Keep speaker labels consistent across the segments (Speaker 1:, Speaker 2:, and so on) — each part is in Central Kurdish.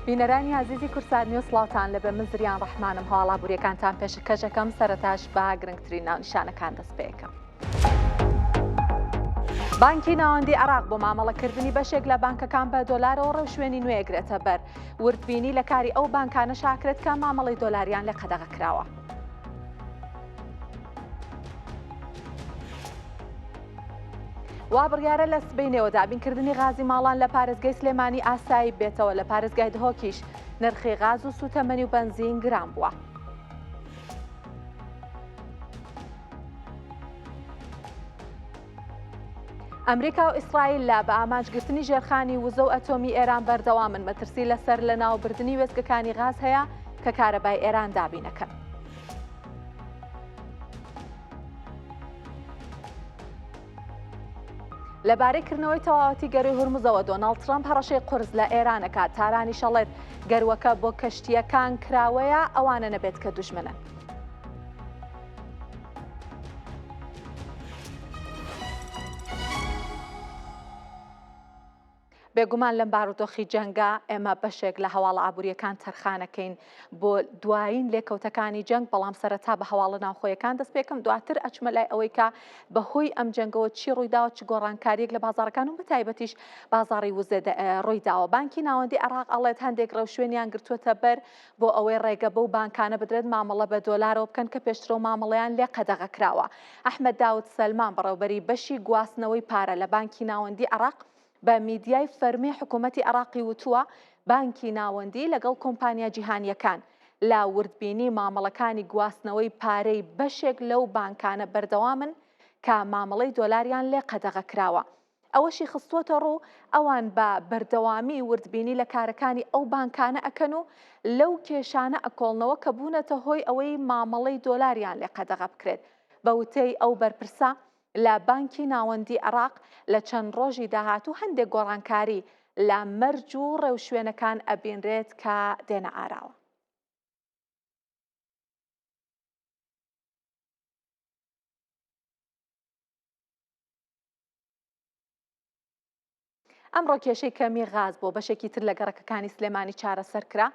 Speaker 1: بینەرانی عزیزی کورسات نیوز سڵاوتان لەبێ من زریان ڕەحمانم هەواڵابووریەکانتان پێشکەشەکەم سەرەتاش بە گرنگترین ناونیشانەکان دەست پێ یەکەم. بانکی ناوەندی عێراق بۆ مامەڵەکردنی بەشێک لە بانکەکان بە دۆلارەوە ڕەوشوێنی نوێ ئەگرێتە بەر. وردبینی لە کاری ئەو بانکانە شاکرێت کە مامەڵەی دۆلاریان لێ قەدەغە کراوە. وا بڕیارە لە سبەینەوە دابینکردنی غازی ماڵان لە پارێزگای سلێمانی ئاسایی بێتەوە. لە پارێزگای دهۆکیش نرخی غاز و سوتەمەنی و بەنزین گران بووە. ئەمریکا و ئیسرائیل لا بە ئامانجگرتنی ژێرخانی وزە و ئەتۆمی ئێران بەردەوامن. مەترسی لەسەر لە ناوبردننی وێستگەکانی غاز هەیە کە کارەبای ئێران دابینەکەن. لەبارەیکردنەوەی تەواوەتی گەروی هورمزەوە دۆناڵد ترامپ هەڕەشەی قورس لە ئێرانەکات. تارانی شەڵێت گەروەکە بۆ کەشتیەکان کراوەیە ئەوانە نەبێت کە دوژمنن. بێگومان لەم بارودۆخی جەنگا ئێمە بەشێک لە هەواڵە ئابوووریەکان تەرخانەکەین بۆ دوایین لێکەوتەکانی جەنگ، بەڵام سەرەتا بە هەواڵە ناوخۆیەکان دەست پێکەم. دواتر ئەچمە لای ئەوەی کە بەهۆی ئەم جەنگەوە چی ڕوویداوە، چ گۆڕانکاریەک لە بازاڕەکان و بەتایبەتیش بازاڕی وزە ڕوویداوە. بانکی ناوەندی عێراق ئەڵێت هەندێک ڕەوشوێنیان گرتووەتە بەر بۆ ئەوەی ڕێگە بەو بانکانە بدرێت مامەڵە بە دۆلارەوە بکەن کە پێشترۆ مامەڵەیان لێ قەدەغە کراوە. ئەحمەد داود سەلمان بەڕێوەبەری بەشی گواستنەوەی پارە لە بانکی ناوەندی عێراق بە میدیای فەرمی حکوومەتی عێراقی وتووە بانکی ناوەندی لەگەڵ کۆمپانیا جیهانیەکان لا وردبینی مامەڵەکانی گواستنەوەی پارەی بەشێک لەو بانکانە بەردەوامن کە مامەڵەی دۆلاریان لێ قەدەغە کراوە. ئەوەشی خستووەتە ڕوو ئەوان بە بەردەوامی وردبینی لە کارەکانی ئەو بانکانە ئەکەن و لەو کێشانە ئەکۆڵنەوە کە بوونەتە هۆی ئەوەی مامەڵەی دۆلاریان لێ قەدەغە بکرێت. بە وتەی ئەو بەرپرسە لە بانکی ناوەندی عێراق لە چەند ڕۆژی داهاتوو هەندێک گۆڕانکاری لە مەرج و ڕێوشوێنەکان ئەبینرێت کە دێنە ئاراوە. ئەمڕۆ کێشەی کەمی غاز بۆ بەشێکی تر لە گەڕەکەکانی سلێمانی چارەسەر کرا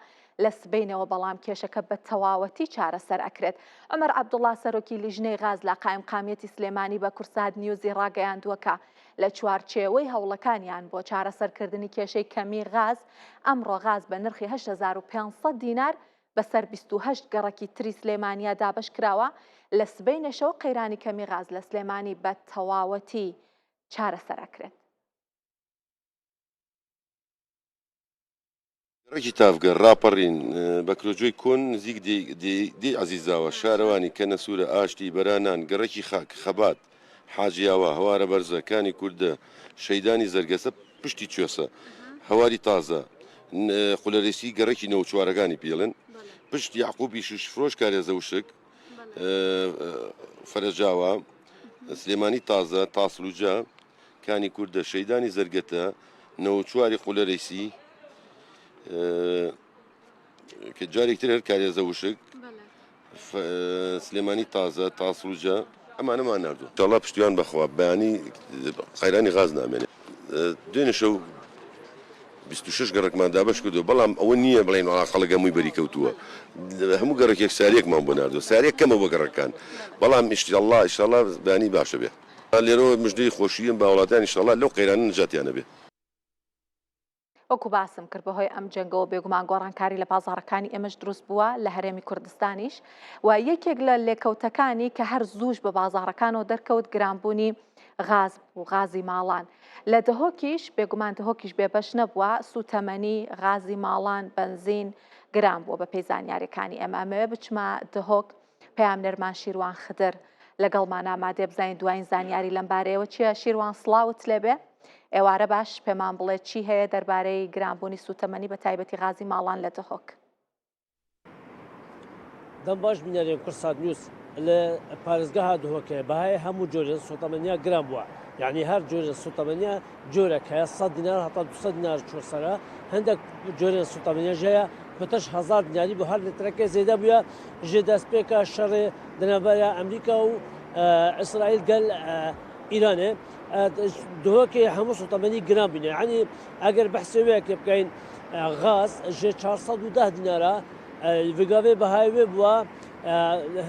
Speaker 1: لە سبەینەوە، بەڵام کێشەکە بە تەواوەتی چارەسەر ئەکرێت. عومەر عەبدوڵڵا سەرۆکی لیژنەی غاز لە قایمقامیەتی سلێمانی بە کورسات نیوزی ڕاگەیاندووە کە لە چوارچێوەی هەوڵەکانیان بۆ چارەسەرکردنی کێشەی کەمی غاز ئەمڕۆ غاز بە نرخی 8500 دینار بەسەر 28 گەڕەکی تری سلێمانیا دابش کراوە. لە سبەینەشەوە قەیرانی کەمی غاز لە سلێمانی بە تەواوەتی چارەسەر ئەکرێت.
Speaker 2: ڕێکی تافگەر ڕاپەڕین بە کرۆجۆی کۆن نزیک دی عەزیزاوە شارەوانی کە نەسوورە ئاشتی بەرانان گەڕێکی خاک خەبات حاجیاوە هەوارە بەرزەکانی کووردە شەیدانی زەرگەسە پشتی کوێسە هەواری تازە قولەرێسی گەڕێکی نەوچوارەکانی پێڵن پشت یعقوبی شوشفرۆش کارێزە وشک فەرەجاوە سلێمانی تازە تاسلوجە کانی کووردە شەیدانی زەرگەتە نەوچواری قولەرێسی کە جارێکتر هەر کارێزە وشک سلێمانی تازە تاسلوجە ئەمانەمان نردوو ئینشاڵڵا پشتیوان بەخوا بەیانی قەیرانی غاز نامێنێت. دوێنێ شەو 26 گەڕێکمان دابش کردو، بەڵام ئەوە نییە بڵێن خەڵک هەمووی بەریکەوتووە. هەموو گەڕێکێک ساریەکمان بۆ نردووە، ساریەک کەمە بۆ گەڕەکان، بەڵام ئینشاڵڵا بەیانی باشە بێ. لێرەوە مژدەی خۆشییم بە وڵاتیان ئینشاڵڵا لەو قەیرانە نەجاتیانە بێ.
Speaker 1: وەکو باسم کرد بەهۆی ئەم جەنگەوە بێگومان گۆڕانکاری لە بازاڕەکانی ئێمەش دروست بووە لە هەرێمی کوردستانیش و یەکێک لە لێکەوتەکانی کە هەر زووش بە بازاڕەکانەوە دەرکەوت گرانبوونی غاز و غازی ماڵان. لە دهۆکیش بێگومان دهۆکیش بێبەش نەبووە، سوتەمەنی غازی ماڵان بەنزین گران بووە بە پێی زانیاریەکانی ئێمەوێ بچمە دهۆک. پەیامنەرمان شیروان خدر لەگەڵمان ئامادێ بزانین دوایین زانیاری لەم بارەیەوە چیە. شیروان سڵاوت لێبێ، ئێوارە باش پێمان بڵێ چی هەیە دەربارەی گرانبوونی سوتەمەنی بە تایبەتی غازی ماڵان لە دهۆک.
Speaker 3: دەم باش بینەرێن کورسات نیوز لە پارێزگەها دهۆکە بەهای هەموو جۆرە سوتەمەنیا گران بووە، یعنی هەر جۆرە سوتەمەنیا جۆرێک هەیە 100 دینار هەتا 200 دینار چۆسەرە، هەندێک جۆرە سوتەمەنیا ژەیە بەتەش 1000 دیناری بۆ هەر لترەکە زێدە بووە ژێ دەستپێکە شەڕێ دەنەبەرە ئەمریکا و ئیسرائیل گەل إيراني دهوكي همو سوتامني جرام بينه يعني أجر بحسبه كيف كاين غاز جي 410 دينارا فيجافي بهاي بوا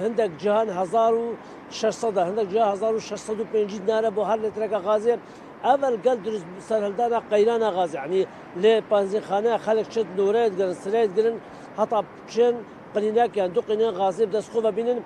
Speaker 3: هندك جهان 1600 هندك جهان 1650 دينار بو هر لترك غازي اول قال درس سرهلدانا قيرانا غاز يعني لي بنزين خانه خلق شد نوريت قرن سريت قرن حتى بشن قنيناك يعني دو قنين غازي بدس خوفا بينن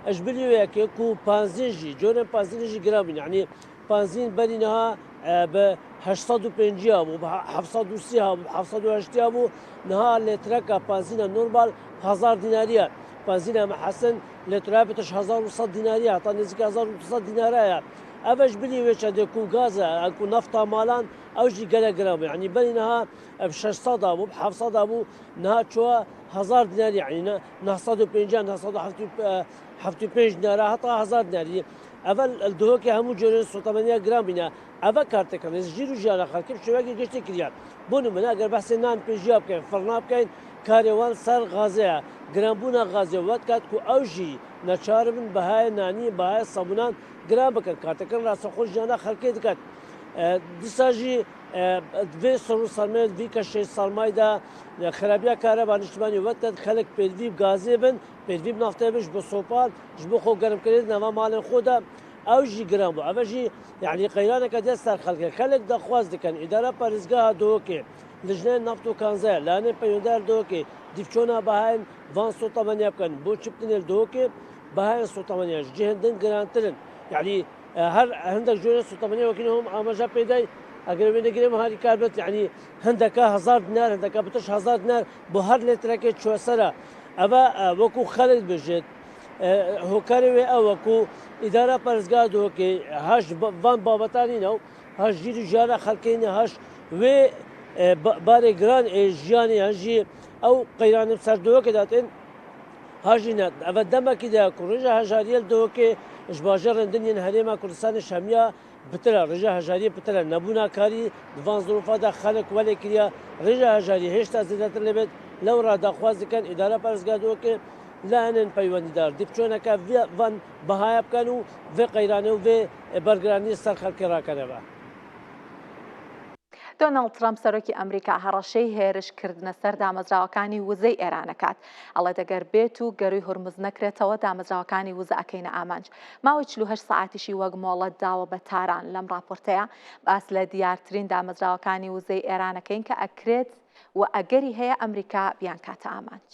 Speaker 3: اجبليو ياكي كو بنزين جورن بنزين جرام يعني بنزين بنينها ب 850 ابو ب 730 ابو 780 ابو نها لترك بنزين نورمال 1000 ديناريه بنزين محسن لترابطش 1100 ديناريه حتى نزيك 1200 ديناريه افش بلي ويش هذا غاز اكو نفطه مالان او جي قلا جرام يعني بينها ب 600 ابو ب 700 ابو نها شو 1000 دينار يعني 950 975 دينار حتى 1000 دينار اول الدهوكي همو جورن 8 جرام بنا اول كارتك جيرو جانا خل كيف شويه جشت كريان بونو من اگر بحث نان بيجاب كاين فرناب كاين كاروان سر غازيه جرامبونا غازيه وقت كو اوجي نشاربن بهاي ناني بهاي صابونان جرام بكر كارتكن راس خوش جانا خلقي دكات دساجي في سرو سرماي في كشي سرماي دا خرابيا كهرباء اجتماعي وقت خلق بيدفيب غازي بن بيدفيب نفطه بش بسوبال جبو خو گرم كريد نوا مال خودا او جي جرام بو اوجي يعني قيرانه كده سر خلق دخواز دكن اداره پاريزگاه دوكي لجنه نفط و كانزا لانه پيوندار دوكي ديفچونا بهاين وان سو 8 بكن بو چپتن دوكي بهاين سو 8 جهندن گرانترن يعني هر عندك جورة 8 وكيلهم اماجا بيداي اگر بنگریم هاری کاربت يعني هندك 1000 دينار هندك بتش 1000 دينار بو هر لترکه چوسره اما وكو خالد بجد هوكاري او وكو اداره پرزگاه دو که هاش وان بابتانی نو هاش جیرو جارا خلقین هاش و باري جران جياني هاجي او قيران بسر دو که داتن هاجي نت اما دما كده كورجا هاجاريل دو که اجباجر دنيا هريما كردستان شاميه بترا رجا هجاري بترا نبونا كاري دوان ظروفا دا خلق ولی کریا رجا هجاري هشتا زیادتر لبد لو را دخواز کن اداره پرزگاه دو که لانن پیونددار دیپچونه که وان بهای بکنو و قیرانه و برگرانی سر خلق را کنه با
Speaker 1: دۆناڵد ترامپ سەرۆکی ئەمریکا هەڕەشەی هێرشکردنە سەر دامەزراوەکانی وزەی ئێرانەکات ئەڵێ دەگەر بێت و گەروی هورمز نەکرێتەوە دامەزراوەکانی وزە ئەکەینە ئامانج ماوەی 48 ساعتیشی وەک مۆڵەت داوە بە تاران لەم راپۆرتەیە باس لە دیارترین دامەزراوەکانی وزەی ئێرانەکەین کە ئەکرێت و ئەگەری هەیە ئەمریکا بیان کاتە ئامانج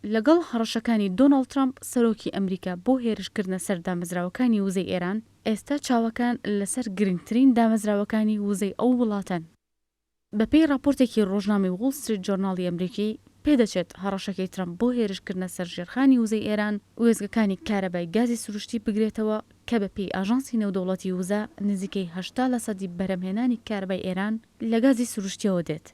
Speaker 4: لەگەڵ هەڕەشەکانی دۆناڵد ترامپ سەرۆکی ئەمریکا بۆ هێرشکردنە سەر دامەزراوەکانی وزەی ئێران ئێستا چاوەکان لەسەر گرنگترین دامەزراوەکانی وزەی ئەو وڵاتەن. بەپێی راپۆرتێکی ڕۆژنامەی وۆڵ ستریت جۆرناڵی ئەمریکی پێدەچێت هەڕەشەکەی ترامپ بۆ هێرشکردنە سەر ژێرخانی وزەی ئێران وێزگەکانی کارەبای گازی سروشتی بگرێتەوە کە بەپێی ئاژانسی نێودەوڵەتی وزە نزیکەی 80% بەرهەمهێنانی کارەبای ئێران لە گازی سروشتیەوە دێت.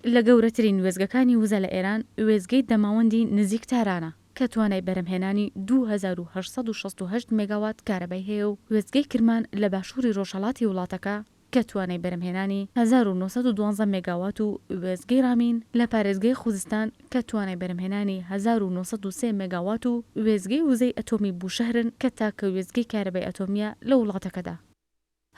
Speaker 4: لە گەورەترین وێزگەکانی وزە لە ئێران وێزگەی دەماوەندی نزیک تارانە کە توانای بەرهەمهێنانی 2868 مێگاوات کارەبای هەیە و وێزگەی کرمان لە باشووری ڕۆژهەڵاتی وڵاتەکە کە توانای بەرهەمهێنانی 1912 مێگاوات و وێزگەی رامین لە پارێزگەی خوزستان کە توانای بەرهەمهێنانی 1903 مێگاوات و وێزگەی وزەی ئەتۆمی بوشەهرن کە تاکە وێزگەی کارەبای ئەتۆمیە لە وڵاتەکەدا.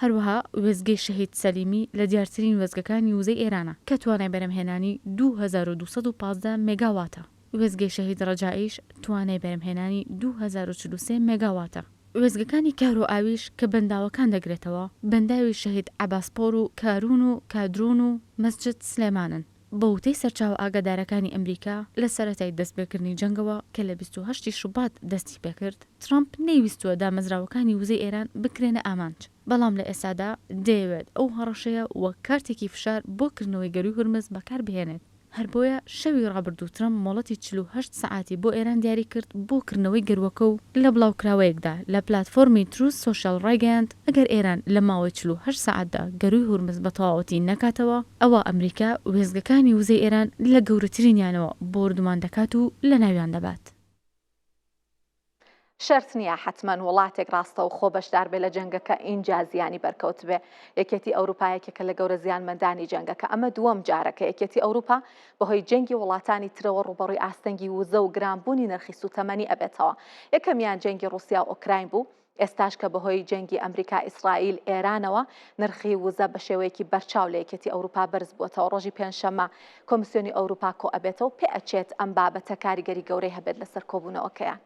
Speaker 4: هەروەها وێزگەی شەهید سەلیمی لە دیارترین وێزگەکانی وزەی ئێرانە کە توانای بەرهەمهێنانی 2215 مێگاواتە. وێزگەی شەهید ڕەجائیش توانای بەرهەمهێنانی 2043 مێگاواتە. وێزگەکانی کار و ئاویش کە بەنداوەکان دەگرێتەوە بەنداوی شەهید عەباسپۆر و کارون و کادرۆن و مەسجد سلێمانن. بە وتەی سەرچاوە ئاگادارەکانی ئەمریکا لە سەرەتای دەستپێکردنی جەنگەوە کە لە 28 شوبات دەستی پێکرد ترامپ نەیویستووە دامەزراوەکانی وزەی ئێران بکرێنە ئامانج بەڵام لە ئێسادا دەیەوێت ئەو هەڕەشەیە وەک کارتێکی فشار بۆ کردنەوەی گەروی هورمز بەکار بهێنێت. هەر بۆیە شەوی ڕابردوو ترامپ مۆڵەتی 48 سعاتی بۆ ئێران دیاری کرد بۆ کردنەوەی گەروەکە و لە بڵاوکراوەیەکدا لە پلاتفۆرمی تروس سۆشیال ڕایگەیاند ئەگەر ئێران لە ماوەی 48 سعاتدا گەروی هورمز بە تەواوەتی نەکاتەوە ئەوە ئەمریکا وێزگەکانی وزەی ئێران لە گەورەترینیانەوە بۆ وردومان دەکات و لە ناویان دەبات.
Speaker 1: شەرت نییە حتمما وڵاتێک ڕاستە و خۆ بەشدار بێ لە جەنگەکە ئینجا زیانی بەرکەوت بێ. یەکێتی ئەوروپایەکێکە لە گەورە زیانمەندانی جەنگەکە ئەمە دووەم جارەکە یەکێتی ئەوروپا بەهۆی جەنگی وڵاتانی ترەوە ڕوبەڕووی ئاستەنگی وزە و گرانبوونی نرخی سوتەمەنی ئەبێتەوە. یەکەمیان جەنگی رووسیا و ئۆکراین بوو ئێستاش کە بەهۆی جەنگی ئەمریکا ئیسرائیل ئێرانەوە نرخی وزە بە شێوەیەکی بەرچاو لە یەکێتی ئەوروپا بەرز بووەتەوە. ڕۆژی پێنجشەممە کۆمیسیۆنی ئەوروپا کۆ ئەبێتەوە پێ ئەچێت ئەم بابەتە کاریگەری گەورەی هەبێت لەسەر کۆبوونەوەکەیان.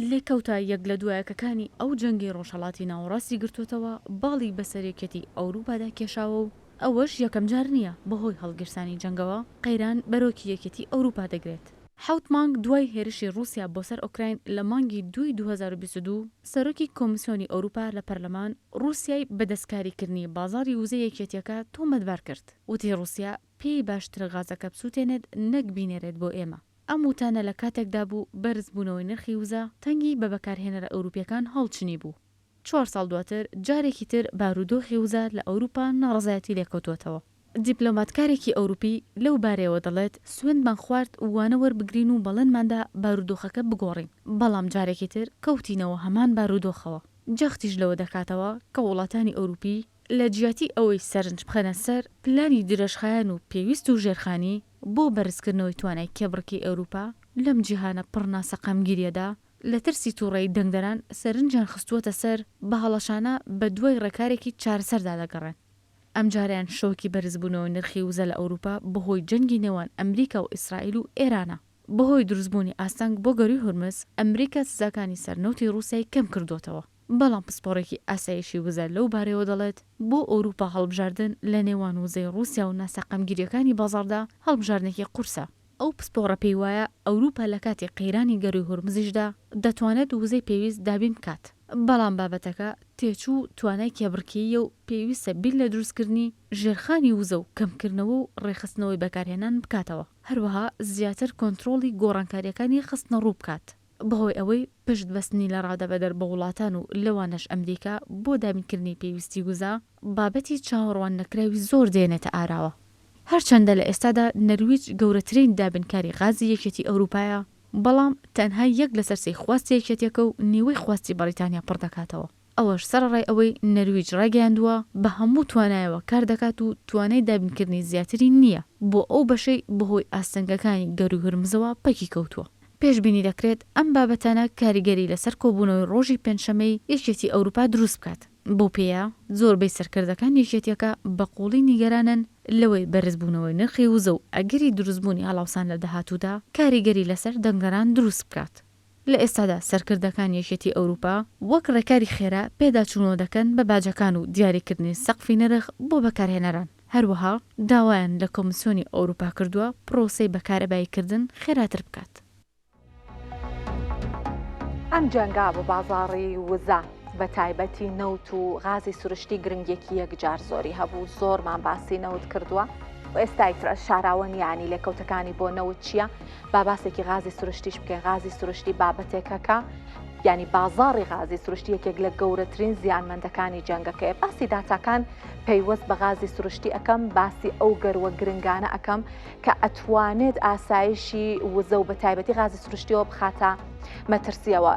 Speaker 4: لێکەوتە یەک لە دوایەکەکانی ئەو جەنگی ڕۆژهەڵاتی ناوەڕاستی گرتوتەوە باڵی بەسەرێکەتی ئەوروپادا کێشاوە و ئەوەش یەکەم جار نییە بەهۆی هەڵگرسانی جەنگەوە قەیران بەرۆکی یەکێتی ئەوروپا دەگرێت. حوت مانگ دوای هێرشی رووسیا بۆ سەر ئۆکراین لە مانگی 2022 سەرۆکی کۆمیسیۆنی ئەوروپا لە پەرلەمان رووسیای بەدەستکاریکردنی بازاڕی وزەی یەکێتیەکە تۆمەتبار کرد. وتی رووسیا پێی باشترە غازەکە بسووتێنێت نەک بینێرێت بۆ ئێمە. ئەم وتانە لە کاتێکدا بوو بەرزبوونەوەی نرخی وزە تەنگی بە بەکارهێنەرە ئەوروپیەکان هەڵچنی بوو. 4 ساڵ دواتر جارێکی تر بارودۆخی وزە لە ئەوروپا ناڕزایەتی لێکەوتوتەوە. دیپلۆماتکارێکی ئەوروپی لەو بارەوە دەڵێت سوێندمان خوارد وانە وەربگرین و بەڵێنماندا بارودۆخەکە بگۆڕین، بەڵام جارێکی تر کەوتینەوە هەمان بارودۆخەوە. جەختیش لەوە دەکاتەوە کە وڵاتانی ئەوروپی لە جیاتی ئەوەی سەرنج بخەنە سەر پلانی درێژخایەن و پێویست و ژێرخانی بۆ بەرزکردنەوەی توانای کێبڕکی ئەوروپا لەم جیهانە پڕناسەقەمگیریەدا لە ترسی تووڕێی دەنگدەران سەرنجیان خستووەتە سەر بە هەڵەشانە بە دوای ڕێکارێکی چارەسەردا دەگەڕێن. ئەم جاریان شۆکی بەرزبوونەوەی نرخی وزە لە ئەوروپا بەهۆی جەنگی نێوان ئەمریکا و ئیسرائیل و ئێرانە. بەهۆی دروستبوونی ئاستانگ بۆ گەڕی هورمز ئەمریکا سزاکانی سەرنەوتی رووسای کەم کردوتەوە. بەڵام پسپۆڕێکی ئاسایشی وزە لەو بارەوە دەڵێت بۆ ئەوروپا هەڵبژاردن لە نێوان وزەی رووسیا و ناسەقەمگیریەکانی بازاڕدا هەڵبژاردنێکی قورسە. ئەو پسپۆڕە پێی وایە ئەوروپا لە کاتی قەیرانی گەڕی هورمزیشدا دەتوانێت وزەی پێویست دابین بکات. بەڵام بابەتەکە تێچوو توانای کێبڕکیە و پێویستە بیل لە دروستکردنی ژێرخانی وزە و کەمکردنەوە و ڕێخستنەوەی بەکارهێنان بکاتەوە. هەروەها زیاتر کۆنتڕۆڵی گۆڕانکاریەکانی خستنە ڕوو بکات. بەهۆی ئەوەی پشت بەستنی لە ڕادەبەدەر بە وڵاتان و لەوانەش ئەمریکا بۆ دابینکردنی پێویستی وزە بابەتی چاوەڕوان نەکراوی زۆر دێنێتە ئاراوە. هەرچەندە لە ئێستادا نەرویج گەورەترین دابینکاری غازی یەکێتی ئەوروپایە، بەڵام تەنها یەک لە سەرسەی خواستی یەکێتیەکە و نیوەی خواستی بەریتانیا پڕ دەکاتەوە. ئەوەش سەرڕای ئەوەی نەرویج ڕاگەیاندووە بە هەموو توانایەوە کار دەکات و توانای دابینکردنی زیاتری نییە بۆ ئەو بەشەی بەهۆی ئاستەنگەکانی گەڕی هورمزەوە پەکی کەوتووە. پێشبینی دەکرێت ئەم بابەتانە کاریگەری لەسەر کۆبوونەوەی ڕۆژی پێنجشەمەی یەکێتی ئەوروپا دروست بکات. بۆ پێیە زۆربەی سەرکردەکان یەکێتیەکە بەقوڵی نیگەرانن لەوەی بەرزبوونەوەی نرخی وزە و ئەگەری دروستبوونی هەڵاوسان لە داهاتوودا کاریگەری لەسەر دەنگەران دروست بکات. لە ئێستادا سەرکردەکان یەکێتی ئەوروپا وەک ڕێکاری خێرا پێداچوونەوە دەکەن بە باجەکان و دیاریکردنی سەقفی نرخ بۆ بەکارهێنەران. هەروەها داوایان لە کۆمیسیۆنی ئەوروپا کردووە پرۆسەی بەکارەباییکردن خێراتر بکات.
Speaker 1: ئەم جەنگا بە بازاڕی وزە بە تایبەتی نەوت و غازی سروشتی گرنگێکی یەکجار زۆری هەبوو. زۆرمان باسی نەوت کردووە و ئێستای شاراوەنیانی لێکەوتەکانی بۆ نەوت چییە؟ با باسێکی غازی سروشتیش بکەین. غازی سروشتی بابەتێکەکە ینی بازاڕی غازی سروشتی یەکێک لە گەورەترین زیانمەندەکانی جەنگەکەیە. باسی داتاکان پەیوەست بە غازی سروشتی ئەەکەم، باسی ئەو گەروە گرنگانە ئەەکەم کە ئەتوانێت ئاسایشی وزە و بە تایبەتی غازی سروشتیەوە بخاتە مەترسیەوە.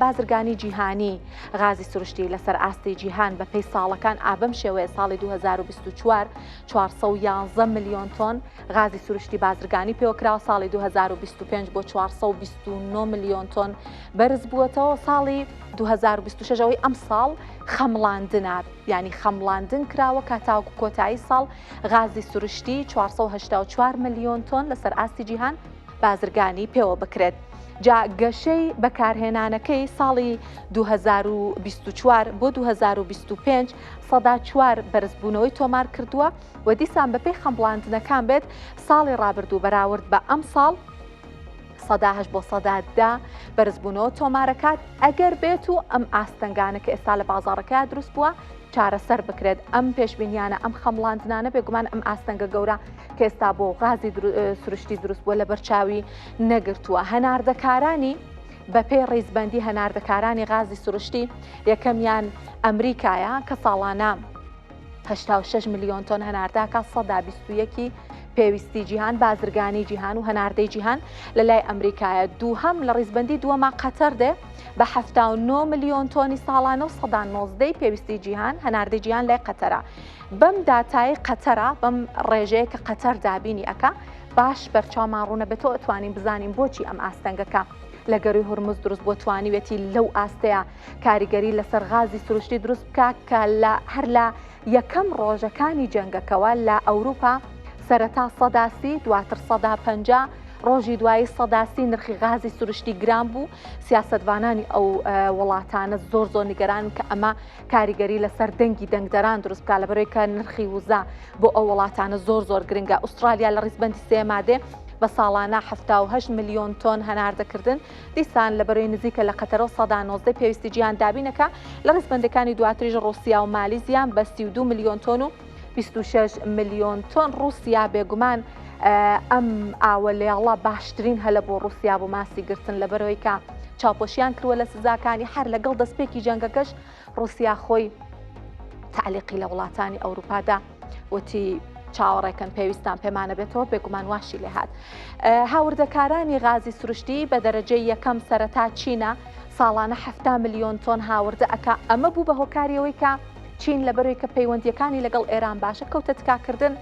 Speaker 1: بازرگانی جیهانی غازی سروشتی لەسەر ئاستی جیهان بە پێی ساڵەکان ئابەم شێوەیە ساڵی 2024 411 میلیۆن تۆن غازی سروشتی بازرگانی پێوەکراوە. ساڵی 2025 بۆ 429 میلیۆن تۆن بەرز بووەتەوە. ساڵی 2026ەوەی ئەم ساڵ خەمڵاندنە، ینی خەمڵاندن کراوە کاتاوەکو کۆتایی ساڵ غازی سروشتی 484 میلیۆن تۆن لەسەر ئاستی جیهان بازرگانی پێوە بکرێت. جا گەشەی بەکارهێنانەکەی ساڵی 2024 بۆ 2025 سەدا 4 بەرزبوونەوەی تۆمار کردووە و دیسان بەپێی خەمڵاندنەکان بێت ساڵی ڕابردوو بەراورد بە ئەم ساڵ سەدا 8 بۆ سەدا 10 بەرزبوونەوە تۆمارەکات ئەگەر بێت و ئەم ئاستەنگانە کە ئێستا لە بازاڕەکە دروست بووە چارەسەر بکرێت. ئەم پێشبینیانە ئەم خەمڵاندنانە بێگومان ئەم ئاستەنگە گەورە کە ئێستا بۆ غازی سروشتی دروست بووە لە بەرچاوی نەگرتووە. هەناردەکارانی بەپێی ڕیزبەندی هەناردەکارانی غازی سروشتی یەکەمیان ئەمریکایە کە ساڵانە 86 میلیۆن تۆن هەنارداکە 121 پێویستی جیهان، بازرگانی جیهان و هەناردەی جیهان لە لای ئەمریکایە. دووهەم لە ڕیزبەندی دووەما قەتەر دێ بە 79 میلیۆن تۆنی ساڵانە و 119 پێویستی جیهان هەناردەی جیهان لای قەتەرە. بەم داتای قەتەرە بەم ڕێژەیە کە قەتەر دابینی ئەکا باش بەرچاومان ڕوونە بێتەوە ئەتوانین بزانین بۆچی ئەم ئاستەنگەکە لە گەروی هورمز دروست بۆ توانیوێتی لەو ئاستەیە کاریگەری لەسەر غازی سروشتی دروست بکات کە هەر لە یەکەم ڕۆژەکانی جەنگەکەوە لە ئەوروپا سەرەتا سەداسی دواتر سەدا پەنجا ڕۆژی دوایی سەداسی نرخی غازی سروشتی گران بوو سیاسەتوانانی ئەو وڵاتانە زۆر نیگەران کە ئەمە کاریگەری لەسەر دەنگی دەنگدەران دروست بکات لەبەرەوەی کە نرخی وزە بۆ ئەو وڵاتانە زۆر گرنگە. ئوسترالیا لە ڕیزبەندی سێمادێ بە ساڵانە 78 ملیۆن تۆن هەناردەکردن دیسان لەبەرەوەی نزیکە لە قەتەرەوە 1970 پێویستی جیهان دابینەکە لە ڕیزبەندەکانی دواتریژ ڕوسیا و مالیزیان بە 32 ملیۆن تۆن و 26 ملیۆن تۆن رووسیا بێگومان ئەم ئاوەلێڵە باشترین هەلە بۆ رووسیا بۆ ماسی گرتن لەبەرەوەی کە چاوپۆشیان کردووە لە سزاکانی هەر لەگەڵ دەستپێکی جەنگەکەش رووسیا خۆی تعلیقی لە وڵاتانی ئەوروپادا وتی چاوەڕێکن پێویستان پێمانە بێتەوە بێگومان واشی لێ هات. هاوردەکارانی غازی سروشتی بە دەرەجەی یەکەم سەرەتا چینە ساڵانە 7 ملیۆن تۆن هاوردە ئەکا ئەمە بوو بە هۆکاریەوەی کە چین لەبەرەوەی کە پەیوەندیەکانی لەگەڵ ئێران باشە کەوتە تکاکردن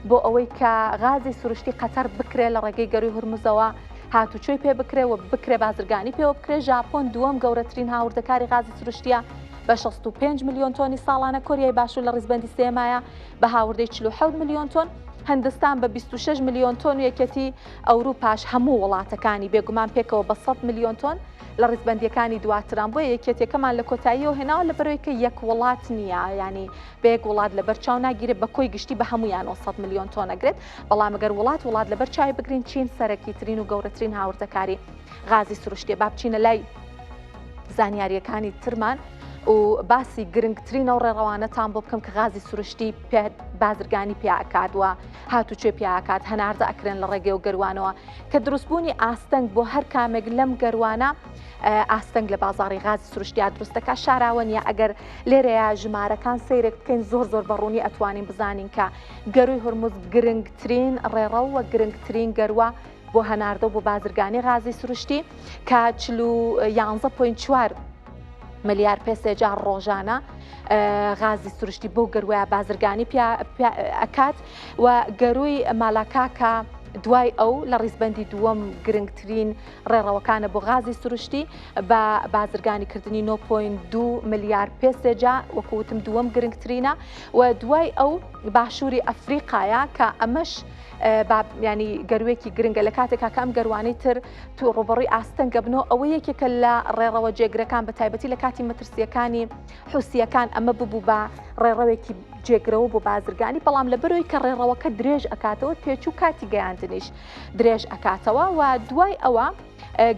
Speaker 1: بۆ ئەوەی کە غازی سروشتی قەتەر بکرێ لە ڕێگەی گەروی هورمزەوە هاتوچۆی پێ بکرێ و بکرێ بازرگانی پێوە بکرێ. ژاپۆن دووەم گەورەترین هاوردەکاری غازی سروشتیە بە 65 ملیۆن تۆنی ساڵانە. کۆریای باشوور لە ڕیزبەندی سێمایە بە هاوردەی 47 ملیۆن تۆن. هەندستان بە 26 ملیۆن تۆن و یەکەتی ئەوروپاش هەموو وڵاتەکانی بێگومان پێکەوە بە 100 ملیۆن تۆن لە ڕیزبەندیەکانی دواتران بۆ یەکێتەکەمان لە کۆتاییەوە هێناوە لەبەرەوەی کە یەک وڵات نییە ینی بەیەک وڵات لەبەر چاو ناگیرێت بە کۆی گشتی بە هەمویان 100 ملیۆن تۆن ئەگرێت بەڵام ئەگەر وڵات لەبەر چاوی بگرین چین سەرەکی ترین و گەورەترین هاوردەکاری غازی سروشتیە. با بچینە لای زانیاریەکانی ترمان و باسی گرنگترینەوە ڕێڕەوانەتان بۆ بکەم کە غازی سروشتی بازرگانی پیاکاتوە هاتوچێ پیاکات هەناردە ئەکرێن لە ڕێگەی و گەروانەوە کە دروستبوونی ئاستەنگ بۆ هەر کامێک لەم گەروانە ئاستەنگ لە بازاڕی غازی سروشتیا دروستەکە شاراوە نیە. ئەگەر لێرەیە ژمارەکان سەیرێک بکەین زۆر بەڕوونی ئەتوانین بزانین کە گەروی هورمز گرنگترین ڕێڕەو و گرنگترین گەروە بۆ هەناردە بۆ بازرگانی غازی سروشتی کە 11.4 ملیار پێسێجا ڕۆژانە غازی سروشتی بۆ گەروایە بازرگانی ئەکات و گەروی مالاکاکە دوای ئەو لە ڕیزبەندی دووەم گرنگترین ڕێڕەوەکانە بۆ غازی سروشتی بە بازرگانی کردنی 9.2 ملیار پێسێجا وەکوتم دووەم گرنگترینە و دوای ئەو باشووری ئەفریقایە کە ئەمەش ینی گەروێکی گرنگە لە کاتێکا کە ئەم گەروانەی تر تو ڕوبەڕووی ئاستەنگە بنەوە ئەوە یەکێکە لە ڕێڕەوە جێگرەکان بە تایبەتی لە کاتی مەترسیەکانی حوسیەکان ئەمە ببوو بە ڕێڕەوێکی جێگرەوە بۆ بازرگانی بەڵام لەبەرەوەی کە ڕێڕەوەکە درێژ ئەکاتەوە پێچوو کاتی گەیاندنیش درێژ ئەکاتەوە و دوای ئەوە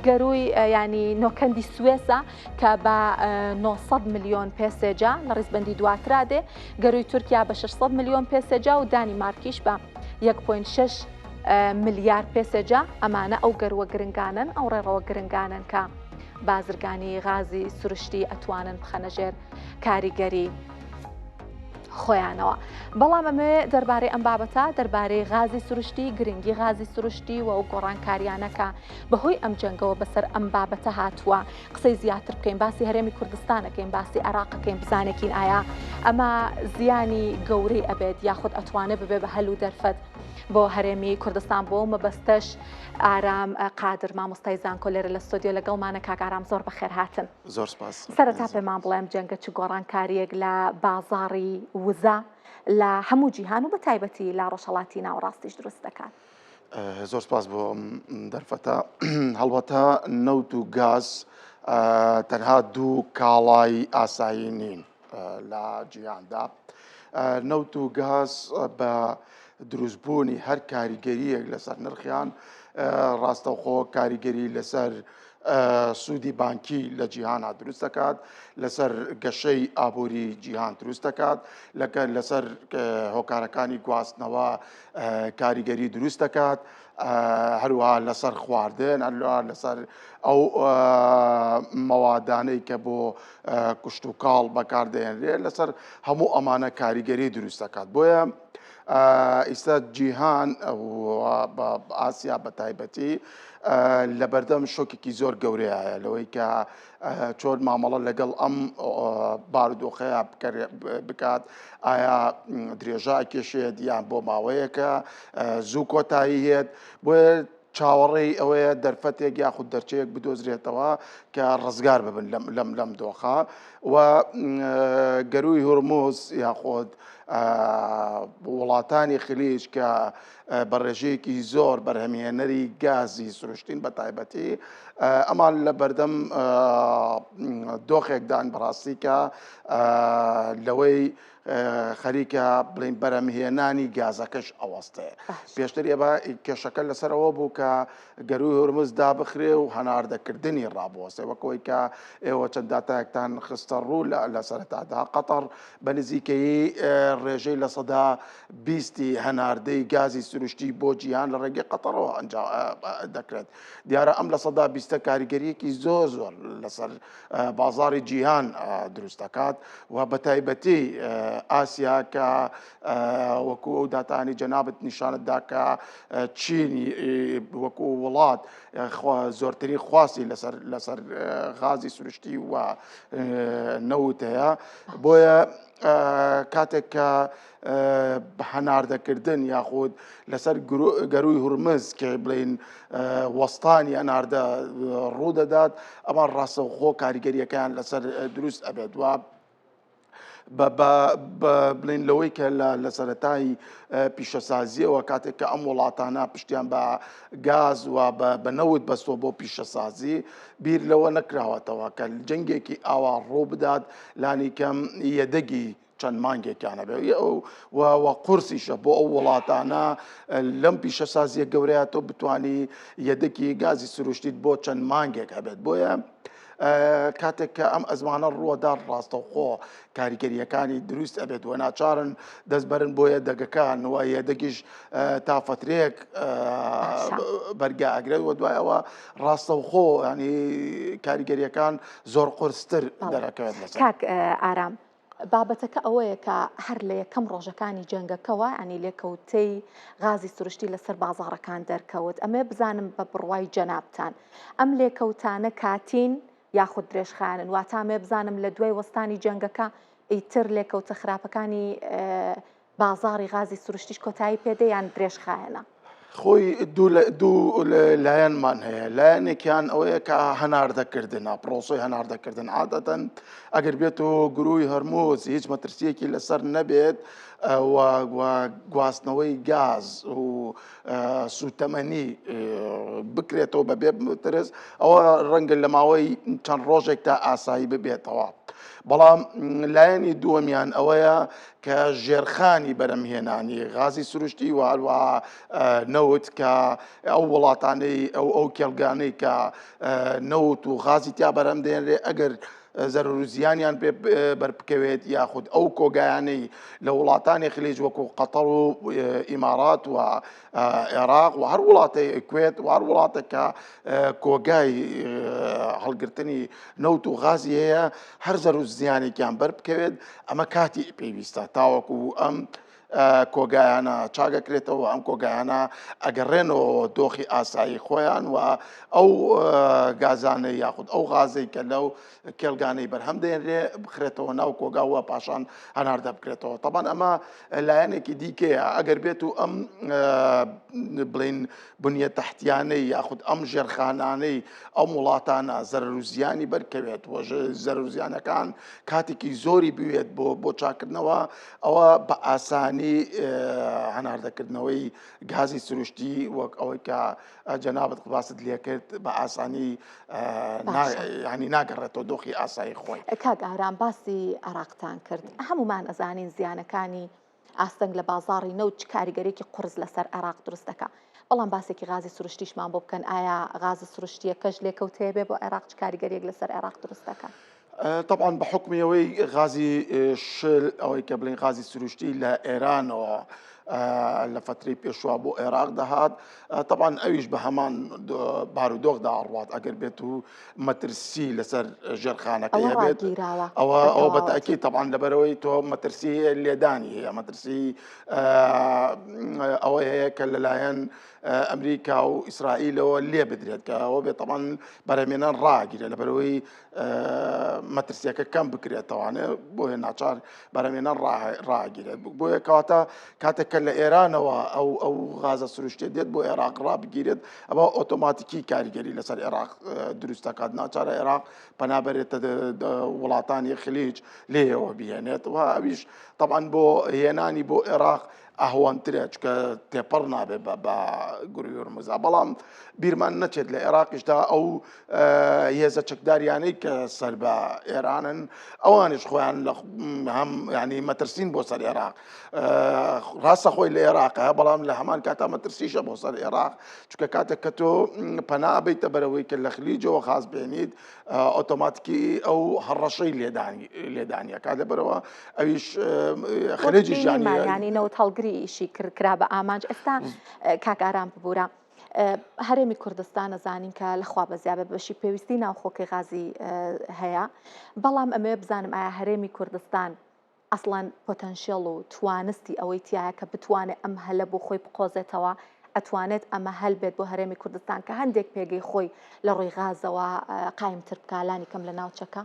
Speaker 1: گەروی ینی نۆکەندی سوێسە کە بە 900 ملیۆن پێسێجا لە ڕیزبەندی دواترادێ گەروی تورکیا بە 600 ملیۆن پێسێجا و دانیمارکیش بە 1.6 ملیار پێسێجا. ئەمانە ئەو گەروە گرنگانن ئەو ڕێڕەوە گرنگانن کە بازرگانی غازی سروشتی ئەتوانن بخەنەژێر کاریگەری خۆیانەوە. بەڵام ئەمێ دەربارەی ئەم بابەتە دەربارەی غازی سروشتی گرنگی غازی سروشتی و ئەو گۆڕانکاریانەکە بەهۆی ئەم جەنگەوە بەسەر ئەم بابەتە هاتووە قسەی زیاتر بکەین باسی هەرێمی کوردستانەکەین باسی عێراقەکەین بزانێکین ئایا ئەمە زیانی گەورەی ئەبێت یاخود ئەتوانێت ببێ بە هەلو دەرفەت بۆ هەرێمی کوردستان بۆ مەبەستەش ئارام قادر مامۆستای زانکۆ لێرە لە ستۆدیۆ لەگەڵمانە کاک ئارام زۆر بەخێر هاتن.
Speaker 5: زۆر سپاس.
Speaker 1: سەرەتا پێمان بڵێم جەنگە چ گۆڕانکاریەک لە بازاڕی وزە لە هەموو جیهان و بە تایبەتی لە ڕۆژهەڵاتی ناوەڕاستیش دروست دەکات.
Speaker 5: زۆر سپاس بۆ دەرفەتە. هەڵبەتە نەوت و گاز تەنها دوو کاڵای ئاسایی نین لە جیهاندا. نەوت و گاز بە دروستبوونی هەر کاریگەریەک لەسەر نرخیان ڕاستەوخۆ کاریگەری لەسەر سوودی بانکی لە جیهانە دروست دەکات لەسەر گەشەی ئابووری جیهان دروست دەکات لەسەر هۆکارەکانی گواستنەوە کاریگەری دروست دەکات هەروەها لەسەر خواردن هەروەها لەسەر ئەو مەوادانەی کە بۆ کشت و کاڵ بەکاردێنرێت لەسەر هەموو ئەمانە کاریگەری دروست دەکات. بۆیە ئیستا جیهان ئاسیا بە تایبەتی لە بەردەم شۆکێکی زۆر گەورەیە لەوەی کە چۆن مامەڵە لەگەڵ ئەم بارودۆخەیە بکات ئایا درێژە کێشێت یان بۆ ماوەیەکە زوو کۆتایی هێت بۆیە چاوەڕێی ئەوەیە دەرفەتێک یاخود دەرچەیەک بدۆزرێتەوە کە ڕزگار ببن لەم دۆخە و گەروی هورموز یاخود وڵاتانی خلیج کە بەڕێژەیەکی زۆر بەرهەمهێنەری گازی سروشتین بە تایبەتی ئەمان لە بەردەم دۆخێکدان بەڕاستی کە لەوەی خەریکە بڵین بەرهەمهێنانی گازەکەش ئەوەستەیە پێشتر ئێمە کێشەکە لەسەرەوە بوو کە گەروی هورمز دابخرێ و هەناردەکردنی ڕابوەستێ وەکەوەی کە ئێوە چەند داتایەکتان خستە ڕوو لە سەرەتادا قەتەر بە نزیکەیی ڕێژەی لە سەدا 20 هەناردەی گازی سروشتی بۆ جیهان لە ڕێگەی قەتەرەوە دەکرێت دیارە ئەم لە سەدا 20 کاریگەریەکی زۆر لەسەر بازاری جیهان دروست دەکات و بە تایبەتی ئاسیا کە وەکو ئەو داتانی جەنابەت نیشانتدا کە چینی وەکو وڵات زۆرترین خواسی لەسەر غازی سروشتی و نەوت هەیە بۆیە کاتێک کە هەناردەکردن یاخود لەسەر گەروی هورمز کە بڵین وەستانی هەناردە ڕوودەدات ئەمە ڕاستەوخۆ کاریگەریەکان لەسەر دروست ئەبێت وە بڵین لەوەی کە لە سەرەتای پیشەسازیەوە کاتێک کە ئەم وڵاتانە پشتیان بە گاز و بە نەوت بەستۆ بۆ پیشەسازی بیر لەوە نەکراوەتەوە کە جەنگێکی ئاوا ڕوو بدات لانی کەم یەدەگی چەند مانگێکیانە بێ و قورسیشە بۆ ئەو وڵاتانە لەم پیشەسازیە گەورەیە تۆ بتانی یەدەکی گازی سروشتیت بۆ چەند مانگێک هەبێت بۆیە کاتێک کە ئەم ئەزمانە ڕووەدار ڕاستەوخۆ کاریگەریەکانی دروست ئەبێت و ناچارن دەستبەرن بۆیە دەگەکان و یەدەگیش تا فترەیەک بەرگە ئەگرێت و دوایەوە ڕاستەوخۆ ینی کاریگەریەکان زۆر قورستر دەرەکەوێت لەسەر
Speaker 1: کاک ئارام بابەتەکە ئەوەیە کە هەر لە یەکەم ڕۆژەکانی جەنگەکەوە ئەنی لێکەوتەی غازی سروشتی لەسەر بازاڕەکان دەرکەوت ئەمێ بزانم بە بڕوای جەنابتان ئەم لێکەوتانە کاتین یاخود درێژخانن واتامێ بزانم لە دوای وەستانی جەنگەکە ئیتر لێکەوتە خراپەکانی بازاڕی غازی سروشتیش کۆتایی پێدە یان درێژخایەنە
Speaker 5: خۆی دوو لایەنمان هەیە لایەنێکیان ئەوەیە کە هەناردەکردنە پرۆسۆی هەناردەکردن عادەتەن ئەگەر بێت و گروی هەرمۆز هیچ مەترسیەکی لەسەر نەبێت گواستنەوەی گاز و سوتەمەنی بکرێتەوە بەبێ ترس ئەوە ڕەنگە لە ماوەی چەند ڕۆژێک تا ئاسایی ببێتەوە بەڵام لایەنی دووەمیان ئەوەیە کە ژێرخانی بەرەمهێنانی غازی سروشتی و هەروە نەوت کە ئەو وڵاتانەی ئەو کێڵگانەی کە نەوت و غازی تیا بەرەم دێنرێ ئەگەر زەرورزیانیان پێ بەربکەوێت یاخود ئەو کۆگایانەی لە وڵاتانی خلیج وەکو قەتەڕ و ئیمارات و عێراق و هەر وڵاتی کوێت و هەر وڵاتێکە کۆگای هەڵگرتنی نەوت و غازی هەیە هەر زەرورزیانێکیان بەربکەوێت ئەمە کاتی پێویستە تاوەکو ئەم کۆگایانە چاگەکرێتەوە ئەم کۆگایانە ئەگەڕێنەوە دۆخی ئاسایی خۆیان و ئەو گازانەی یاخود ئەو غازەی کە لەو کێڵگانەی بەرهەم دێنرێ بخرێتەوە ناو کۆگاوە پاشان هەناردە بکرێتەوە طبعاً ئەمە لایەنێکی دیکەیە ئەگەر بێت و ئەم بڵین بنیە تەحتیانەی یاخود ئەم ژێرخانانەی ئەم وڵاتانە زەرورزیانی بەرکەوێت و زەرورزیانەکان کاتێکی زۆری بوێت بۆ چاکردنەوە ئەوە بە ئاسانی هەناردەکردنەوەی گازی سروشتی وەک ئەوەی کە جەنابەت باست لێ کرد بە ئاسانی ینی ناگەڕێتەوە دۆخی ئاسایی خۆی
Speaker 1: کاک ئارام باسی عێراقتان کرد هەمومان ئەزانین زیانەکانی ئاستەنگ لە بازاڕی نەوت کاریگەرێکی قورس لەسەر عێراق دروست دەکات بەڵام باسێکی غازی سروشتیشمان بۆ بکەن ئایا غازی سروشتیەکەش لێکەوتەیە بێ بۆ عێراق کاریگەریەک لەسەر عێراق دروست دەکات
Speaker 5: طبعا بحكم يوي غازي شل او كبلين غازي سروشتي لا ايران لە فتری پێشوا بۆ عێراق دەهات طبعا ئەویش بە هەمان بارودۆخدا ئەڕوات ئەگەر بێت و مەترسی لەسەر ژێرخانەکە هەبێت ئەوە بەتاکی طبعا لەبەرەوەی تۆ مەترسی لێدانی هەیە مەترسی ئەوە هەیە کە لەلایەن ئەمریکا و ئیسرائیلەوە لێ بدرێت کە ئەوە بێت طبعا بەرەمێنان ڕاگیرە لەبەرەوەی مەترسیەکە کەم بکرێتەوانێ بۆیە ناچار بەرەمێنان ڕاگیرێت بۆیە کەواتە کاتێککە لە ئێرانەوە ئەو غازە سروشتێ دێت بۆ عێراق ڕابگیرێت ئەوە ئۆتۆماتیکی کاریگەری لەسەر عێراق دروستەکات ناچارە عێراق پەنابەرێتە وڵاتانی خلیج لێەوە بهێنێت و ئەویش طبعا بۆ هێنانی بۆ عێراق ئاهوانترە چکە تێپەڕ نابێت بە گوڕی هورموزا بەڵام بیرمان نەچێت لە عێراقیشدا ئەو هێزە چەکداریانەی کە سەر بە ئێرانن ئەوانش خۆیان هەم ینی مەترسین بۆ سەر عێراق ڕاستە خۆی لە عێراقە بەڵام لە هەمان کاتا مەترسیشە بۆ سەر عێراق چکە کاتێک کە تۆ پەنابیتە بەرەوەی کە لە خلیجەوە خاز بێنیت ئۆتۆماتیکی ئەو هەڕەشەی لێدانیەکە لەبەرەوە ئەویش خلیجی
Speaker 1: ژانیانی نەوت هەڵگری ئیشی کردرا بە ئامانج ئێستا کاکاران ببوورە هەرێمی کوردستان نەزانین کە لەخوا بەزیابە بەشی پێویستی ناوخۆکی غازی هەیە بەڵام ئەمێ بزانم ئایا هەرێمی کوردستان ئەسڵان پۆتەنشیڵ و توانستی ئەوەی تایە کە بتوانێت ئەم هەلە بۆ خۆی بقۆزێتەوە ئەتوانێت ئەمە هەل بێت بۆ هەرێمی کوردستان کە هەندێک پێگەی خۆی لە ڕووی غازەوە قایمتر بکالانی کەم لە ناوچەکە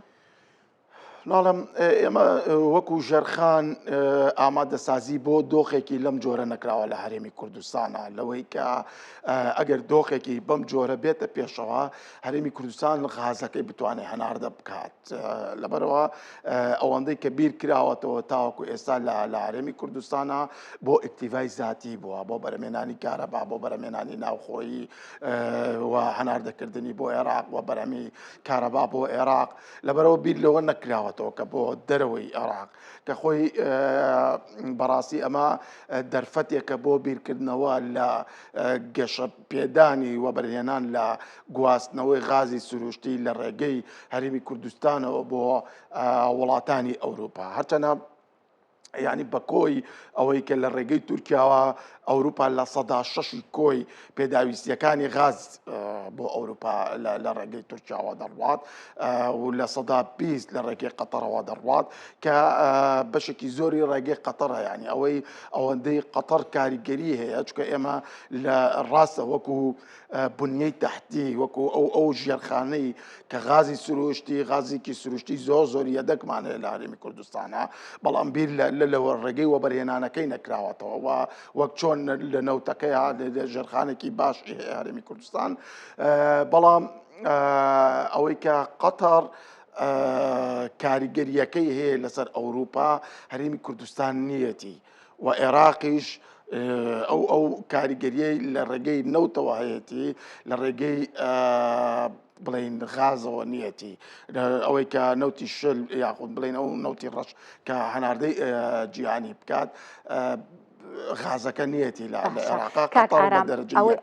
Speaker 5: ناڵم ئێمە وەکو ژەرخان ئامادەسازی بۆ دۆخێکی لەم جۆرە نەکراوە لە هەرێمی کوردستانە لەوەی کە ئەگەر دۆخێکی بەم جۆرە بێتە پێشەوە هەرێمی کوردستان غازەکەی بتوانێت هەناردە بکات لەبەرەوە ئەوەندەی کە بیر کراوەتەوە تاوەکو ئێستا لە هەرێمی کوردستانە بۆ ئەکتیڤای ذاتی بووە بۆ بەرەمێنانی کارەبا بۆ بەرەمێنانی ناوخۆیی و هەناردەکردنی بۆ عێراق و بەرەمی کارەبا بۆ عێراق لەبەرەوە بیر لەوە نەکراوە کە بۆ دەرەوەی عێراق کە خۆی بەڕاستی ئەمە دەرفەتێکە بۆ بیرکردنەوە لە گەشە پێدانی و بەرهێنان لە گواستنەوەی غازی سروشتی لە ڕێگەی هەرێمی کوردستانەوە بۆ وڵاتانی ئەوروپا هەرچەنە یعنی بە کۆی ئەوەی کە لە ڕێگەی تورکیاوە ئەوروپا لە سەدا شەشی کۆی پێداویستیەکانی غاز بۆ ئەوروپا لە ڕێگەی تورکیاوە دەڕوات و لە سەدا 20 لە ڕێگەی قەتەرەوە دەڕوات کە بەشێکی زۆری ڕێگەی قەتەرە ینی ئەوەندەی قەتەر کاریگەری هەیە چکە ئێمە لە ڕاستە وەکو بنیەی تەحتی وەکو ئەو ژێرخانەی کە غازی سروشتی غازێکی سروشتی زۆر یەدەکمان هەیە لە هەرێمی کوردستانە بەڵام بیر لەوە ڕێگەی وەبەرهێنانەکەی نەکراوەتەوە وەک چۆن لە نەوتەکەی ژێرخانێکی باش هەرێمی کوردستان بەڵام ئەوەی کە قەتەر کاریگەریەکەی هەیە لەسەر ئەوروپا هەرێمی کوردستان نیەتی و عێراقیش ئەو کاریگەریەی لە ڕێگەی نەوتەوە هەیەی لە ڕێگەی بڵین غازەوە نیەتی ئەوەی کە نەوتی شل یاخود بڵین ئەو نەوتی ڕەش کە هەناردەی جیهانی بکات غازەکە نیەتی لە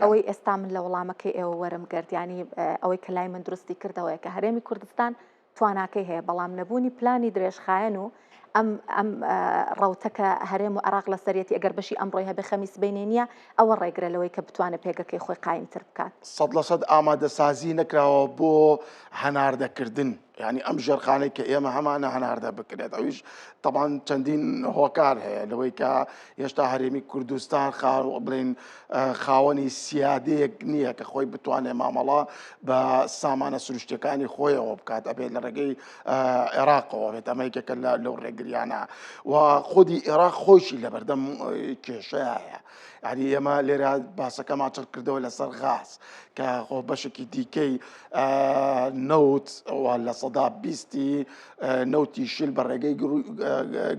Speaker 1: ئەوەی ئێستا من لە وەڵامەکەی ئێوە وەرم گردیانی ئەوەی کە لای من دروستی کردەوەی کە هەرێمی کوردستان تواناکەی هەیە بەڵام نەبوونی پلانی درێژخایەن و ئەم ڕەوتەکە هەرێم و عێراق لە سەرەتی ئەگەر بەشی ئەمڕۆی هەبێ خەمیس بینێ نییە ئەوە ڕێگرە لەوەی کە بتوانێت پێگەکەی خۆی قایمتر بکات
Speaker 5: 100% ئامادەسازی نەکراوە بۆ هەناردەکردن ینی ئەم ژێرخانەی کە ئێمە هەمانە هەناردە بکرێت ئەویش طبعاً چەندین هۆکار هەیە لەوەی کە هێشتا هەرێمی کوردستان بڵین خاوەنی سیادەیەک نییە کە خۆی بتوانێت مامەڵە بە سامانە سروشتەکانی خۆیەوە بکات ئەبێت لە ڕێگەی عێراقەوە بێت ئەمریکەکە لەو ڕێگریانە و خودی عێراق خۆشی لە بەردەم کێشەیە هەیە ینی ئێمە لێرە باسەکەمان چڕ کردەوە لەسەر غاز کە خۆ بەشێکی دیکەی نەوت لە سەدا 20 نەوتی شل بە ڕێگەی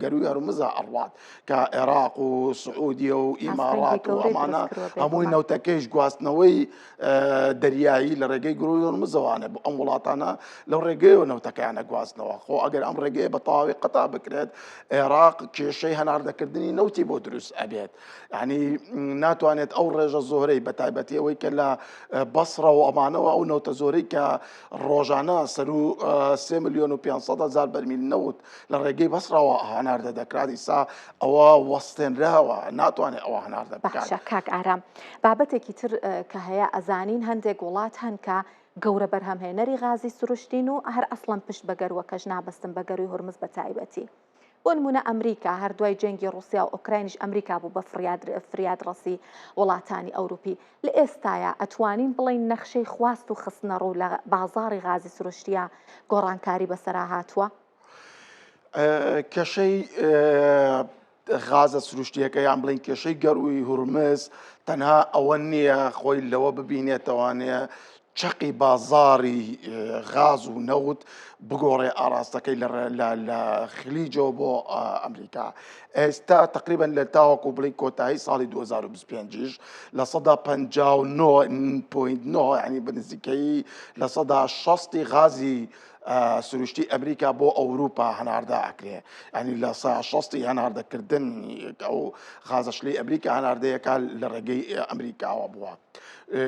Speaker 5: گەروی هەرمزە ئەڕوات کە عێراق و سعودیە و ئیماڕات و ئەمانە هەمووی نەوتەکەیش گواستنەوەی دەریایی لە ڕێگەی گروی هەرمزەوانە بۆ ئەم وڵاتانە لەو ڕێگەیەوە نەوتەکەیانە گواستنەوە خۆ ئەگەر ئەم ڕێگەیە بە تەواوی قەتا بکرێت عێراق کێشەی هەناردەکردنی نەوتی بۆ دروست ئەبێت ینی ناتوانێت ئەو ڕێژە زۆرەی بە تایبەتی ئەوەی کە لە بەسڕە و ئەمانەوە ئەو نەوتە زۆرەی کە ڕۆژانە سەر و 3 ملیۆن و 500,000 بەرمیل نەوت لە ڕێگەی بەسڕەوە هەناردە دەکرات ئیسا ئەوە وەستێنراوە ناتوانێت ئەوە هەناردە بکات.
Speaker 1: باشە کاک ئارام بابەتێکی تر کە هەیە ئەزانین هەندێک وڵات هەن کە گەورە بەرهەمهێنەری غازی سروشتین و هەر ئەسڵەن پشت بەگەروەکەش نابەستن بە گەروی هورمز بە تایبەتی. بۆ نمونە ئەمریکا هەردوای جەنگی رووسیا و ئۆکراینیش ئەمریکا بوو بە فریادڕەسی وڵاتانی ئەوروپی. لە ئێستاە ئەتوانین بڵین نەخشەی خواست و خستنە ڕوو لە بازاڕی غازی سروشتیە گۆڕانکاری بەسەرا هاتووە؟
Speaker 5: کێشەی غازە سروشتیەکە یان بڵین کێشەی گەروی هورمز تەنها ئەوە نییە خۆی لەوە ببینێتەوانێ چەقی بازاری غاز و نەوت بگۆڕێ ئاراستەکەی لە خلیجەوە بۆ ئەمریکا. ئێستا تقریبا لە تاوەکو بڵی کۆتایی ساڵی 2025 لە 59.9 ینی بنزیکەی لە 60 غازی سروشتی ئەمریکا بۆ ئەوروپا هەناردا ئەکرێ، ینی لە 60 هەناردەکردن ئەو غازەشلی ئەمریکا هەناردەیەکە لە ڕێگەی ئەمریکاوە بووە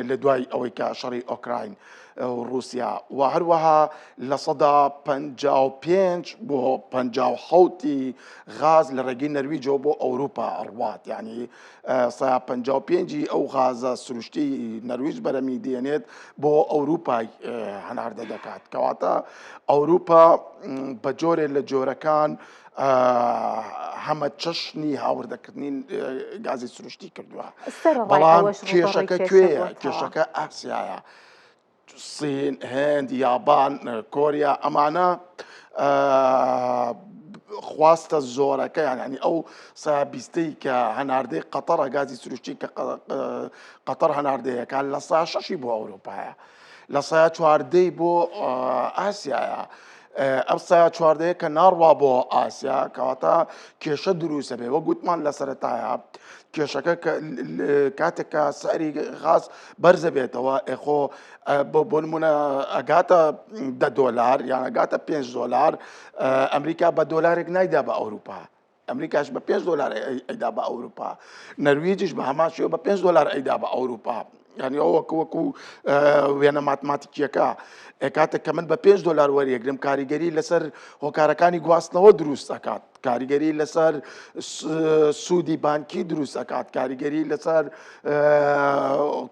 Speaker 5: لە دوای ئەوەی کە شەڕی ئۆکراین و رووسیا و هەروەها لە 155 بۆ 57 غاز لە ڕێگەی نەرویجەوە بۆ ئەوروپا ئەڕوات، ینی 155 ئەو غازە سروشتی نەرویج بەرەمی دێنێت بۆ ئەوروپای هەناردە دەکات، کەواتە ئەوروپا بە جۆرێ لە جۆرەکان هەمە چەشنی هاوردەکردنی گازی سروشتی کردووە. بەڵام کێشەکە کوێیە؟ کێشەکە ئاسیایە، سین، هند، یابان، کۆریا، ئەمانە خواستە زۆرەکەیان، ینی ئەو سابیستەی کە هەناردەی قەتەرە گازی سروشتی کە قەتەر هەناردەیەەکە لە 6 بۆ ئەوروپایە، لە 4 بۆ ئاسیایە. ئەم 4 کە ناڕوا بۆ ئاسیا کەواتە کێشە دروستە بێ. وە گوتمان لە سەرەتایە کێشەکە کاتێککە سەری غاز بەرزە بێتەوە ئێخۆ بۆ نمونە ئەگاتە $10 یان ئەگاتە $5 ئەمریکا بە دۆلارێک نایدا بە ئەوروپا، ئەمریکاش بە $5 ئەیدا بە ئەوروپا، نەرویجیش بە هەمان شێوە بە $5 ئەیدا بە ئەوروپا، ینی ئەو وەکو وێنە ماتماتیکیەکە کاتێک کە من بە $5 وەریەگرم کاریگەری لەسەر هۆکارەکانی گواستنەوە دروست ئەکات، کاریگەری لەسەر سوودی بانکی دروست ئەکات، کاریگەری لەسەر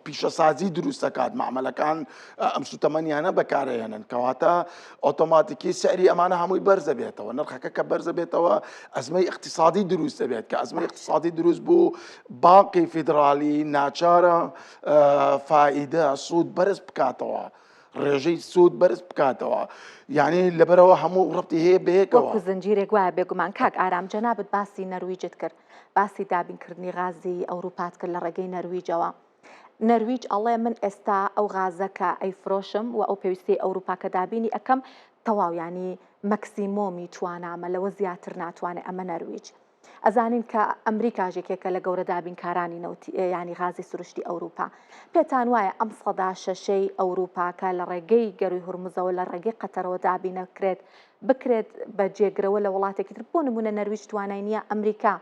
Speaker 5: پیشەسازی دروست ئەکات، معاملەکان ئەم سوتەمەنیانە بەکارهێنن، کەواتە ئۆتۆماتیکی سەری ئەمانە هەمووی بەرزە بێتەوە، نرخەکە کە بەرزە بێتەوە ئەزمەی اقتصادی دروست دەبێت، کە ئەزمەی اقتصادی دروست بوو بانقی فیدرالی ناچارە فائیدە سوود بەرز بکاتەوە، ڕێژەی سوود بەرز بکاتەوە، یعنی لەبەرەوە هەموو ڕەبتی هەیە بەیەکەوە.
Speaker 1: وەکو زنجیرێک وایە بێگومان. کاک ئارام جەنابەت باسی نەرویجت کرد، باسی دابینکردنی غازی ئەوروپات کرد لە ڕێگەی نەرویجەوە. نەرویج ئەڵێ من ئێستا ئەو غازەکە ئەیفرۆشم و ئەو پێویستی ئەوروپا کە دابینی ئەەکەم تەواو، ینی مەکسیمۆمی توانامە لەوە زیاتر ناتوانێت ئەمە نەرویج. ئەزانین کە ئەمریکا ژێکێکە لە گەورە دابینکارانی ینی غازی سروشتی ئەوروپا. پێتان وایە ئەم 6 ئەوروپاکە لە ڕێگەی گەروی هورمزەوە لە ڕێگەی قەتەرەوە دابینەکرێت بکرێت بە جێگرەوە لە وڵاتێکی تر؟ بۆ نمونە نەرویج توانای نییە، ئەمریکا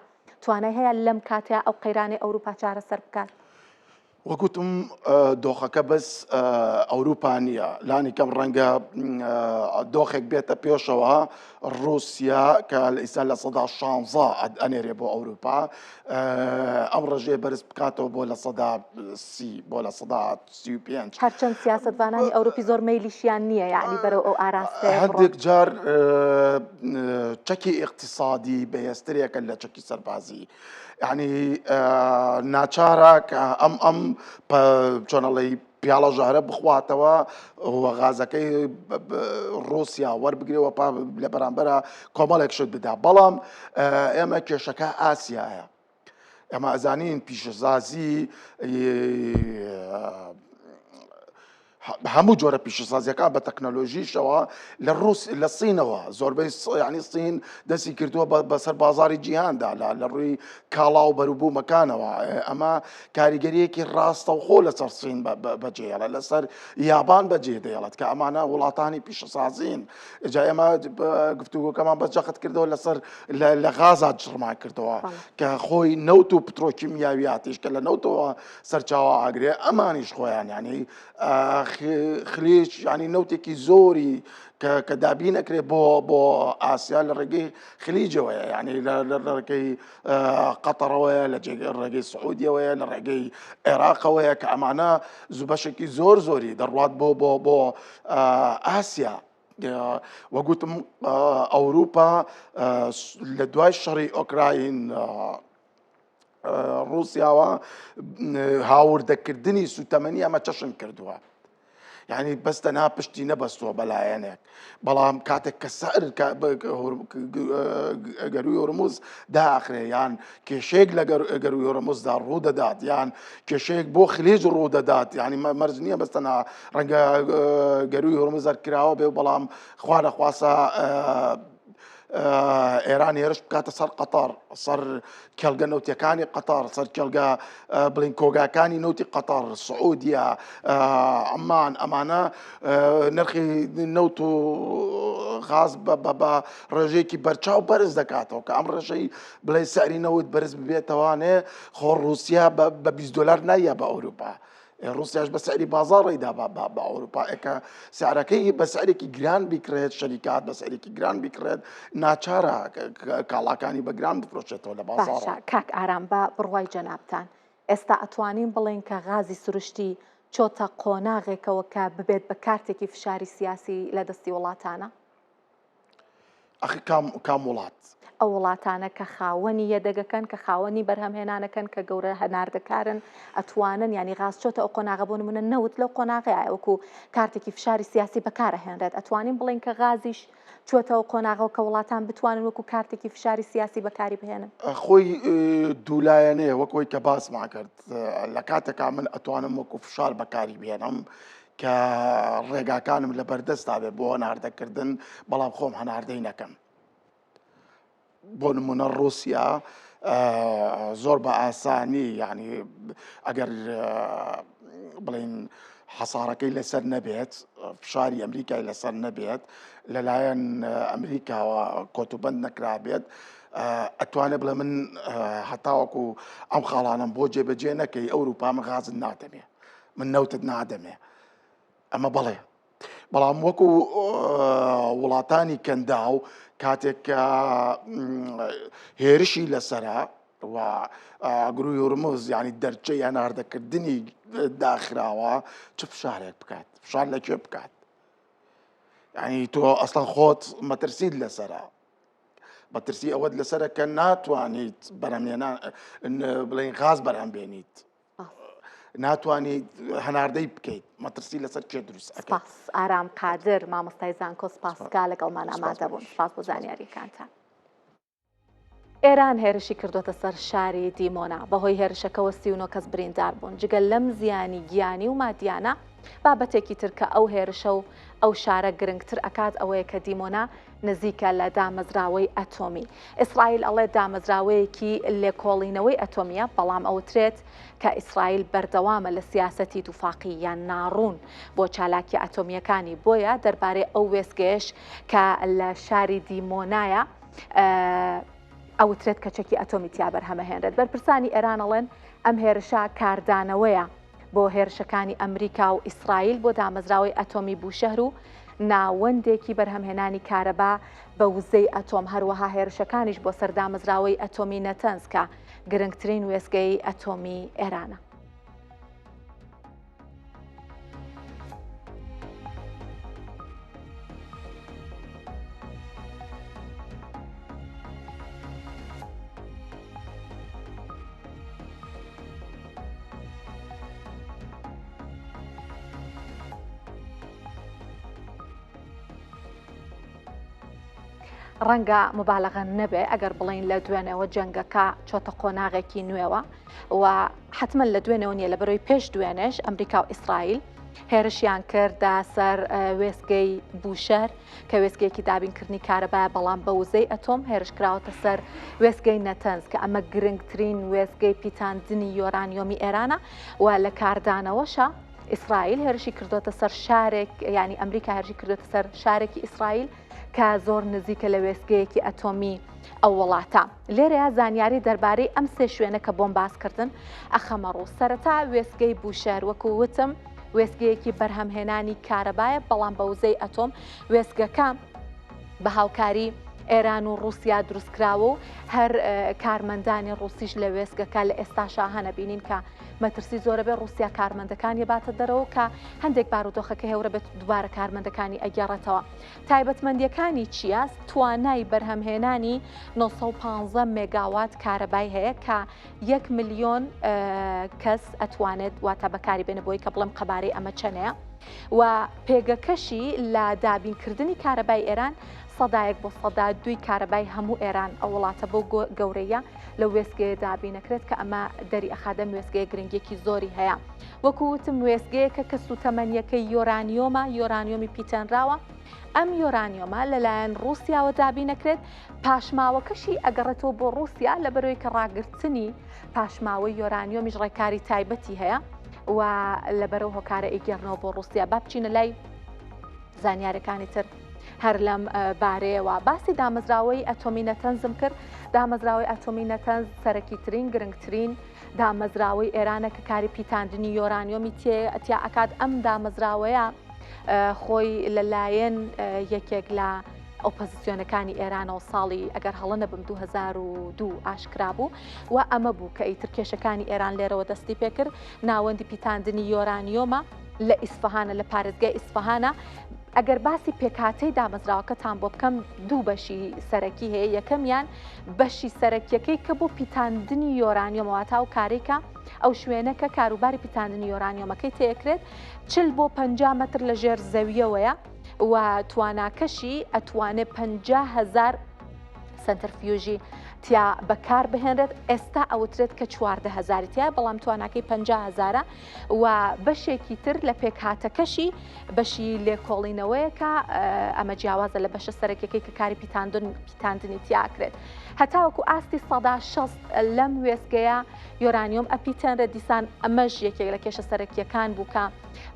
Speaker 1: توانای هەیە لەم کاتەیە ئەو قەیرانی ئەوروپا چارەسەر بکات؟
Speaker 5: وەگوتم دۆخەکە بەس ئەوروپا نییە، لانی کەم ڕەنگە دۆخێک بێتە پێشەوە رووسیا کە لە ئیسا لە 16 ئەنێرێ بۆ ئەوروپا، ئەم ڕژێ بەرز بکاتەوە بۆ لە 130 بۆ لە 135.
Speaker 1: هەرچەند سیاسەتوانانی ئەوروپی زۆر مەیلیشیان نییە، یعنی بەرەو ئەو ئاراستەیە
Speaker 5: هەندێک جار چەکی اقتصادی بەهێزترێکە لە چەکی سەربازی، یعنی ناچارە کە ئەم چۆنەڵی پیاڵە ژەهرە بخواتەوە و غازەکەی رووسیا وەربگرێەوە لە بەرامبەرە کۆمەڵێک شت بدا. بەڵام ئێمە کێشەکە ئاسیایە، ئێمە ئەزانین پیشەسازی هەموو جۆرە پیشەسازیەکان بە تەکنەلۆژیشەوە لە سینەوە زۆربەی، ینی سین دەستی کردووە بەسەر بازاری جیهاندا لە ڕووی کاڵا و بەروبوومەکانەوە. ئەمە کاریگەریەکی ڕاستە و خۆ لەسەر سین بەجێڵە، لەسەر یابان بەجێ دەیڵێت کە ئەمانە وڵاتانی پیشەسازین. جا ئێمە گفتوگۆکەمان بەجەقت کردەوە لەسەر لە غازات جڕمان کردەوە کە خۆی نەوت و پترۆکیمیاویاتیش کە لە نەوتەوە سەرچاوە ئاگرێ، ئەمانیش خۆیان ینی خلیج ینی نەوتێکی زۆری کە دابی نەکرێت بۆ ئاسیا لە ڕێگەی خلیجەوەیە، ینی لە ڕێگەی قەتەرەوەیە، لە ڕێگەی سعودیەوەیە، لە ڕێگەی عێراقەوەیە کە ئەمانە بەشێکی زۆری دەڕوات بۆ ئاسیا. وەگوتم ئەوروپا لە دوای شەڕی ئۆکراین رووسیاوە هاوردەکردنی سوتەمەنی ئەمە چەشن کردووە، یعنی بەستە ناپشتی نەبەستووە بەلایەنێک، بەڵام کاتێک کە سەر گەروی هۆرموز داخرێ یان کێشەیەک لە گەروی هۆرموزدا ڕوودەدات یان کێشەیەک بۆ خلیج ڕوودەدات، ینی مەرج نییە بەستەنا ڕەنگە گەروی هۆرموز کراوە بێ، بەڵام خوا نەخواسە ئێران هێرش بکاتە سەر قەتەر، سەر کێڵگە نەوتیەکانی قەتەر، سەر کێڵگە بڵین کۆگاکانی نەوتی قەتەر، سعودیا، عەمان، ئەمانە نرخی نەوت و غاز بە ڕێژەیەکی بەرچاو بەرز دەکاتەوە کە ئەم ڕێژەی بڵێ سەعری نەوت بەرز ببێتەوانێ خۆ رووسیا بە 20 دلار نایە بە ئەوروپا، رووسیاش بە سعری بازاڕیدا بە ئەوروپا ئەکە سعرەکەی بە سعرێکی گران بیکرێت، شەریکات بە سعرێکی گران بیکرێت، ناچارە کاڵاکانی بە گران بفرۆشێتەوە لە بازاڕ.
Speaker 1: کاک ئارام بە بڕوای جەنابتان، ئێستا ئەتوانین بڵێن کە غازی سروشتی چۆتە قۆناغێکەوە کە ببێت بە کارتێکی فشاری سیاسی لە دەستی وڵاتانە؟
Speaker 5: ئەخی کام وڵات؟
Speaker 1: ئەو وڵاتانە کە خاوەنی یەدەگەکەن، کە خاوەنی بەرهەمهێنانەکەن، کە گەورە هەناردەکارن، ئەتوانن ینی غاز چۆتە ئەو قۆناغە بۆ نمونە نەوت لەو قۆناغەیە وەکو کارتێکی فشاری سیاسی بەکارەهێنرێت، ئەتوانین بڵین کە غازیش چۆتەوە قۆناغەوە کە وڵاتان بتوانن وەکو کارتێکی فشاری سیاسی بەکاری بهێنن؟
Speaker 5: خۆی دوولایەنەیە وەکۆی کە باسمان کرد، لە کاتێکا من ئەتوانم وەکو فشار بەکاری بهێنم کە ڕێگاکانم لە بەردەستا بێ بۆ هەناردەکردن، بەڵام خۆم هەناردەی نەکەم. بۆ نمونە رووسیا زۆر بە ئاسانی، یعنی ئەگەر بڵین حەسارەکەی لەسەر نەبێت، فشاری ئەمریکای لەسەر نەبێت، لەلایەن ئەمریکاوە کۆتوبەند نەکرابێت، ئەتوانێت بڵێ من هەتاوەکو ئەم خاڵانم بۆ جێبەجێ نەکەی ئەوروپا من غازت نادەمێ، من نەوتت نادەمێ، ئەمە بەڵێ. بەڵام وەکو وڵاتانی کەنداو کاتێک هێرشی لەسەرە و گروی هۆرموز ینی دەرچەی هەناردەکردنی داخراوە چ فشارێک بکات، فشار لەکوێ بکات؟ ینی تۆ ئەسڵەن خۆت مەترسیت لەسەرە، بەترسی ئەوەت لەسەرە کە ناتوانیت بەرهەمهێنان بڵین غاز بەرهەمبێنیت، ناتوانیت هەناردەی بکەیت، مەترسی لەسەر کێ دروست ئەکات.
Speaker 1: سپاس ئارام قادر، مامۆستای زانکۆ، سپاسکا لەگەڵمان ئامادە بوون، سپاس بۆ زانیاریەکانتان. ئێران هێرشی کردوتە سەر شاری دیمۆنا، بەهۆی هێرشەکەەوە 39 کەس بریندار بوون. جگەل لەم زیانی گیانی و مادیانە، بابەتێکی ترکە ئەو هێرشە و ئەو شارە گرنگتر ئەکات ئەوەیە کە دیمۆنا نزیکە لە دامەزراوەی ئەتۆمی. ئیسرائیل ئەڵێ دامەزراوەیەکی لێکۆڵینەوەی ئەتۆمیە، بەڵام ئەوترێت کە ئیسرائیل بەردەوامە لە سیاسەتی دووفاقی یان ناڕوون بۆ چالاکی ئەتۆمیەکانی. بۆیە دەربارەی ئەو وێستگەیەش کە لە شاری دیمۆنایە ئەوترێت کەچێکی ئەتۆمی تیا بەرهەمەهێنرێت. بەرپرسانی ئێرانەڵێن ئەم هێرشە کاردانەوەیە بۆ هێرشەکانی ئەمریکا و ئیسرائیل بۆ دامەزراوەی ئەتۆمی بوشەهر و ناوەندێکی بەرهەمهێنانی کارەبا بە وزەی ئەتۆم. هەروەها هێرشەکانیش بۆ سەردامەزراوەی ئەتۆمی نەتەنز کە گرنگترین وێستگەی ئەتۆمی ئێرانە. ڕەنگە مبالغە نەبێ ئەگەر بڵین لە دوێنەوە جەنگەکە چۆتە قۆناغێکی نوێوە و حتمما لە دوێنەوە نیە، لە بەرەوەی پێش دوێنێش ئەمریکا و ئیسرائیل هێرشیان کردە سەر وێستگەی بوشەر کە وێستگەیەکی دابینکردنی کارەبایە، بەڵام بە وزەی ئەتۆم هێرشکراوەتە سەر وێستگەی نەتەنز کە ئەمە گرنگترین وێستگەی پیتاندنی یۆرانیۆمی ئێرانە و لە کاردانەوەشە ئیسرائیل هێرشی کردوتە سەر شارێک، ینی ئەمریکا هێرشی کردوتە سەر شارێکی ئیسرائیل کە زۆر نزیکە لە وێستگەیەکی ئەتۆمی ئەو وڵاتە. لێرەیە زانیاری دەربارەی ئەم سێ شوێنە کە بۆم باسکردن ئەخەمە ڕوو. سەرەتا وێستگەی بوشەر، وەکو وتم وێستگەیەکی بەرهەمهێنانی کارەبایە، بەڵام بە وزەی ئەتۆم وێستگەکە بە هاوکاری ئێران و رووسیا دروستکراوە و هەر کارمەندانی ڕوسیش لە وێستگەکە لە ئێستاشا هەنە بینین کە مەترسی زۆرە بێ رووسیا کارمەندەکانی باتە دەرەوە کە هەندێک بارودۆخەکە هێورە بێت دووبارە کارمەندەکانی ئەگەڕێتەوە. تایبەتمەندیەکانی چیە؟ توانای بەرهەمهێنانی 915 مێگاوات کارەبای هەیە کە 1 ملیۆن کەس ئەتوانێت واتە بەکاری بێنە بۆی کە بڵێم قەبارەی ئەمە چەنەیە و پێگەکەشی لە دابینکردنی کارەبای ئێران 100% کارەبای هەموو ئێران ئەو وڵاتە بۆ گەورەیە لە وێستگەیە دابینەکرێت کە ئەمە دەری ئەخادەم وێستگەیە گرنگێکی زۆری هەیە. وەکووتم وێستگەیەکە کە سوتەمەنیەکەی یۆرانیۆمی پیتەنراوە. ئەم یۆرانیۆمە لەلایەن رووسیاوە دابینەکرێت، پاشماوەکەشی ئەگەڕێتەوە بۆ رووسیا لە بەرەوەی کە ڕاگررتنی پاشماوەی یۆرانیۆمیش ڕێکاری تایبەتی هەیە و لەبەرەوە هۆکارە ئیگەڕنەوە بۆ رووسیا. با بچینە لای زانیارەکانی تر هەر لەم بارەیەوە. باسی دامەزراوەی ئەتۆمی نەتەنزم کرد. دامەزراوەی ئەتۆمی نەتەنز سەرەکیترین گرنگترین دامەزراوەی ئێرانە کە کاری پیتاندنی یۆرانیۆمی تیا ئەکات. ئەم دامەزراوەیە خۆی لەلایەن یەکێک لە ئۆپۆزیسیۆنەکانی ئێرانەوە ساڵی ئەگەر هەڵە نەبم 2002 ئاشکرا بوو و ئەمە بوو کە ئیتر کێشەکانی ئێران لێرەوە دەستی پێکرد. ناوەندی پیتاندنی یۆرانیۆمە لە ئیسفەهانە، لە پارێزگای ئیسفەهانە. ئەگەر باسی پێکهاتەی دامەزراوەکەتان بۆ بکەم، دوو بەشی سەرەکی هەیە. یەکەمیان بەشی سەرەکیەکەی کە بۆ پیتاندنی یۆرانیۆمەوەتا و کارێکە ئەو شوێنەکە کاروباری پیتاندنی یۆرانیۆمەکەی تێکرێت 40 بۆ 50 مەتر لە ژێر زەویەوەیە و تواناکەشی ئەتوانێت 50,000 سنترفیوژی تیا بەکار بهێنرێت. ئێستا ئەوترێت کە 14,000 تیا، بەڵام تواناکەی 50,000 و بەشێکی تر لە پێکهاتەکەشی بەشی لێکۆڵینەوەیە کە ئەمە جیاوازە لە بەشە سەرەکیەکەی کە کاری پیتاندنی تیاکرێت. هەتاوەکو ئاستی 160 لەم وێستگەیە یۆرانیۆم ئەپیتەنرێت. دیسان ئەمەش یەکێک لە کێشە سەرەکیەکان بوو کە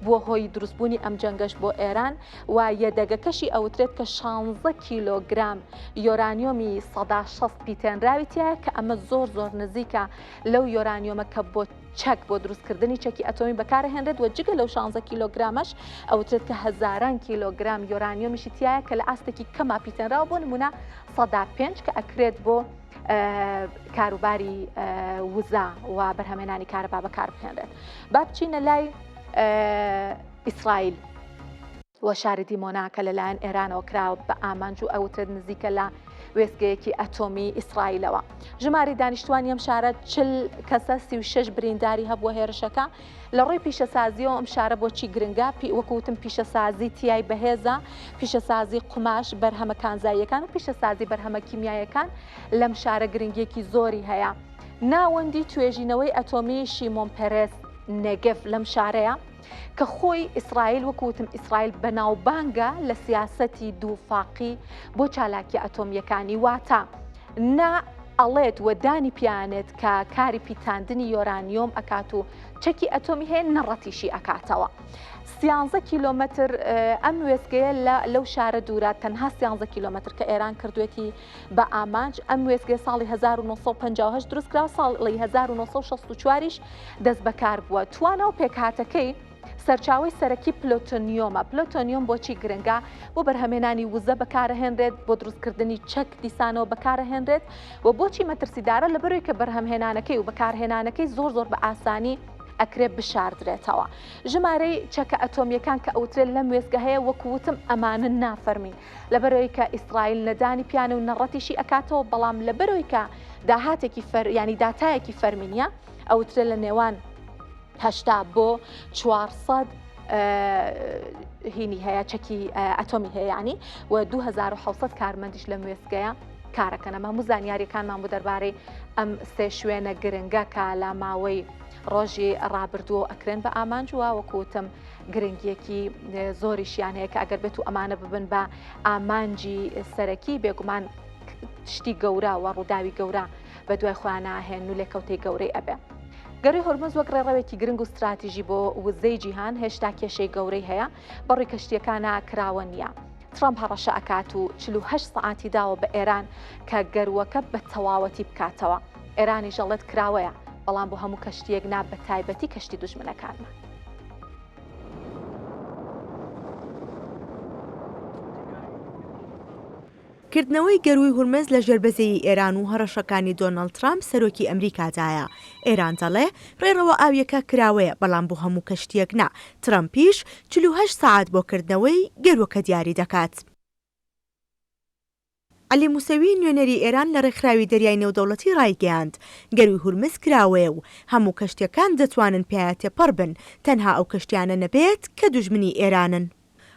Speaker 1: بووە هۆی دروستبوونی ئەم جەنگەش بۆ ئێران و یەدەگەکەشی ئەوترێت کە 16 کیلۆگرام یۆرانیۆمی 160 پیتەنراوی تایە کە ئەمە زۆر نزیکە لەو یۆرانیۆمە کە بۆ چەک بۆ دروستکردنی چەکی ئەتۆمی بەکارهێنرێت و جگە لەو 16 کیلۆگرامەش ئەوترێت کە هەزاران کیلۆگرام یۆرانیۆمیشی تایە کە لە ئاستێکی کەما پیتەنراوە. بۆ نمونە 105 کە ئەکرێت بۆ کاروباری وزە و بەرهەمهێنانی کارەبا بەکار بهێنرێت. با بچینە لای ئیسرائیل و شاری دیمۆنا کە لەلایەن ئێرانەوە کراوە بە ئامانج و ئەوترێت نزیکە لە وێستگەیەکی ئەتۆمی ئیسرائیلەوە. ژماری دانیشتوانی ئەم شارە 40 کەسە 36 برینداری هەبووە هێرشەکە. لە ڕۆی پیشەسازیەوە ئەم شارە بۆچی گرنگە؟ وەکوتم پیشەسازی تیای بەهێزە، پیشەسازی قوماش، بەرهەمە کانزاییەکان و پیشەسازی بەرهەمە کیمیایەکان لەم شارە گرنگیەکی زۆری هەیە. ناوەندی توێژینەوەی ئەتۆمی شیمۆن پێرێز نێگێڤ لەم شارەیە کە خۆی ئیسرائیل وەکوتم ئیسرائیل بەناوبانگە لە سیاسەتی دووفاقی بۆ چالاکی ئەتۆمیەکانی، واتە نا ئەڵێت و دانی پیانێت کە کاری پیتاندنی یۆرانیۆم ئەکات و چەکی ئەتۆمی هەیە نەڕەتیشی ئەکاتەوە. 13 کیلۆمەتر ئەم وێستگەیە لەو شارە دوورە، تەنها 13 کیلۆمەتر کە ئێران کردوێتی بە ئامانج. ئەم وێستگەی ساڵی 1958 دروستکراوە، ساڵی 1964ش دەست بەکار بووە. توانە و پێکهاتەکەی سەرچاوی سەرەکی پلۆتۆنیۆمە. پلۆتۆنیۆم بۆچی گرنگە؟ بۆ بەرهەمێنانی وزە بەکارهێنرێت، بۆ دروستکردنی چەک دیسانەوە بەکارهێنرێت و بۆچی مەترسیدارە؟ لەبەرەوەی کە بەرهەمهێنانەکەی و بەکارهێنانەکەی زۆر بە ئاسانی ئەکرێت بشاردرێتەوە. ژمارەی چەکە ئەتۆمیەکان کە ئەوترێت لەم وێستگە هەیە وەکووتم ئەمانە نافەرمین، لەبەرەوەی کە ئیسرائیل نەدانی پیانە و نەڕەتیشی ئەکاتەوە، بەڵام لەبەرەوەی کە داهاتێکی ینی داتایەکی فەرمینیە ئەوترێت لە نێوان 80 بۆ 400 هینی هەیە، چەکی ئەتۆمی هەیە ینی و 2700 کارمەندیش لەم وێستگەیە کارەکەن. ئەمە هەموو زانیاریەکانمان بۆ دەربارەی ئەم سێ شوێنە گرنگە کە لە ماوەی ڕۆژی ڕابردووە ئەکرێن بە ئامانج و وەکوتم گرنگیەکی زۆریشیان هەیە کە ئەگەر بێت و ئەمانە ببن بە ئامانجی سەرەکی بێگومان شتی گەورە و ڕووداوی گەورە بە دوای خۆیان ناهێن و لێکەوتەی گەورەی ئەبێ. گەڕی هۆرمز وەک ڕێڕەوێکی گرنگ و استراتیژی بۆ وزەی جیهان هێشتا کێشەی گەورەی هەیە، بەڕووی کەشتیەکانە کراوە نییە. ترامپ هەڕەشە ئەکات و 48 سەعاتی داوە بە ئێران کە گەروەکە بە تەواوەتی بکاتەوە. ئێرانی ژەڵێت کراوەیە، بەڵام بۆ هەموو کەشتیەک نا بە تایبەتی کەشتی دوژمنەکانمان.
Speaker 6: کردنەوەی گەروی هورمز لە ژێربەزەی ئێران و هەڕەشەکانی دۆناڵد ترامپ سەرۆکی ئەمریکادایە. ئێران دەڵێ ڕێڕەوە ئاویەکە کراوەیە بەڵام بۆ هەموو کەشتیەک نا. ترامپیش 48 ساعت بۆ کردنەوەی گەروەکە دیاری دەکات. علی موسەوی نوێنەری ئێران لە ڕێکخراوی دەریای نێودەوڵەتی ڕایگەیاند گەروی هورمز کراوەیە و هەموو کەشتیەکان دەتوانن پێیان تێپەڕ بن تەنها ئەو کەشتیانە نەبێت کە دوژمنی ئێرانن.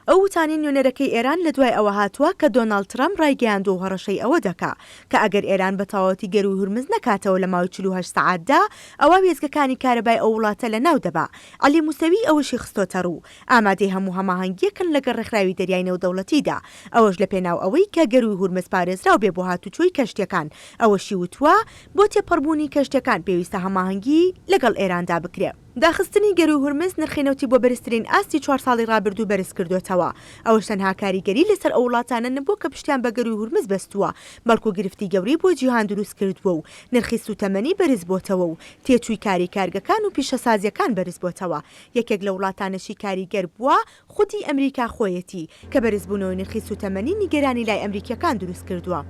Speaker 6: ئەو وتانی نوێنەرەکەی ئێران لە دوای ئەوە هاتووە کە دۆناڵد ترامپ ڕایگەیاند و هەڕەشەی ئەوە دەکا کە ئەگەر ئێران بە تەواوەتی گەروی هورمز نەکاتەوە لە ماوەی 48 ساعتدا ئەوە وێستگەکانی کارەبای ئەو وڵاتە لە ناو دەبا. علی موسەوی ئەوەشی خستۆتە ڕوو ئامادەی هەموو هەماهەنگیەکەن لەگەڵ ڕێکخراوی دەریای نێودەوڵەتیدا ئەوەش لە پێناو ئەوەی کە گەروی هورمز پارێزراو بێ بۆ هاتوچۆی کەشتیەکان. ئەوەشی وتووە بۆ تێپەڕبوونی کەشتیەکان پێویستە هەماهەنگی لەگەڵ ئێراندا بکرێت. داخستنی گەروی هورمز نرخی نەوتی بۆ بەرزترین ئاستی 4 ساڵی ڕابردوو بەرز کردوێتەوە. ئەوش تەنها کاریگەری لەسەر ئەو وڵاتانە نەبوو کە پشتیان بە گەروی هورمز بەستووە بەڵکو گرفتی گەوری بۆ جیهان دروست کردووە و نرخی سوتەمەنی بەرز بۆتەوە و تێچووی کاری کارگەکان و پیشەسازیەکان بەرز بۆتەوە. یەکێک لە وڵاتانەشی کاریگەر بووە خودی ئەمریکا خۆیەتی کە بەرزبوونەوەی نرخی سوتەمەنی نیگەرانی لای ئەمریکیەکان دروست کردووە.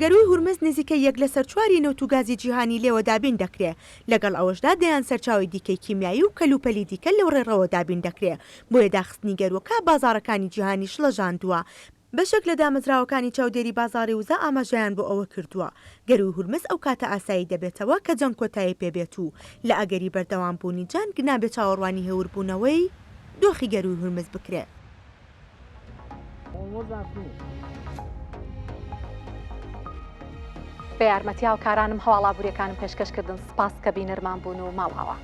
Speaker 6: گەروی هورمز نزیکە 1 لە سەر 4 نەوتوگازی جیهانی لێوە دابین دەکرێت. لەگەڵ ئەوەشدا دەیان سەرچاوی دیکەی کیمیایی و کەلوپەلی دیکە لەو ڕێڕەوە دابین دەکرێت. بۆیە داخستنی گەروەکە بازاڕەکانی جیهانی شڵەژاندووە. بەشێک لە دامەزراوەکانی چاودێری بازاڕی وزە ئاماژەیان بۆ ئەوە کردووە گەروی هورمز ئەو کاتە ئاسایی دەبێتەوە کە جەنگ کۆتایی پێبێت و لە ئەگەری بەردەوام بوونی جەنگ نابێت چاوەڕوانی هێوربوونەوەی دۆخی گەروی هورمز بکرێت.
Speaker 1: بە یارمەتی هاوکارانم هەواڵابووریەکانم پێشکەشکردن. سپاس کە بینەرمان بوون و ماڵاوە.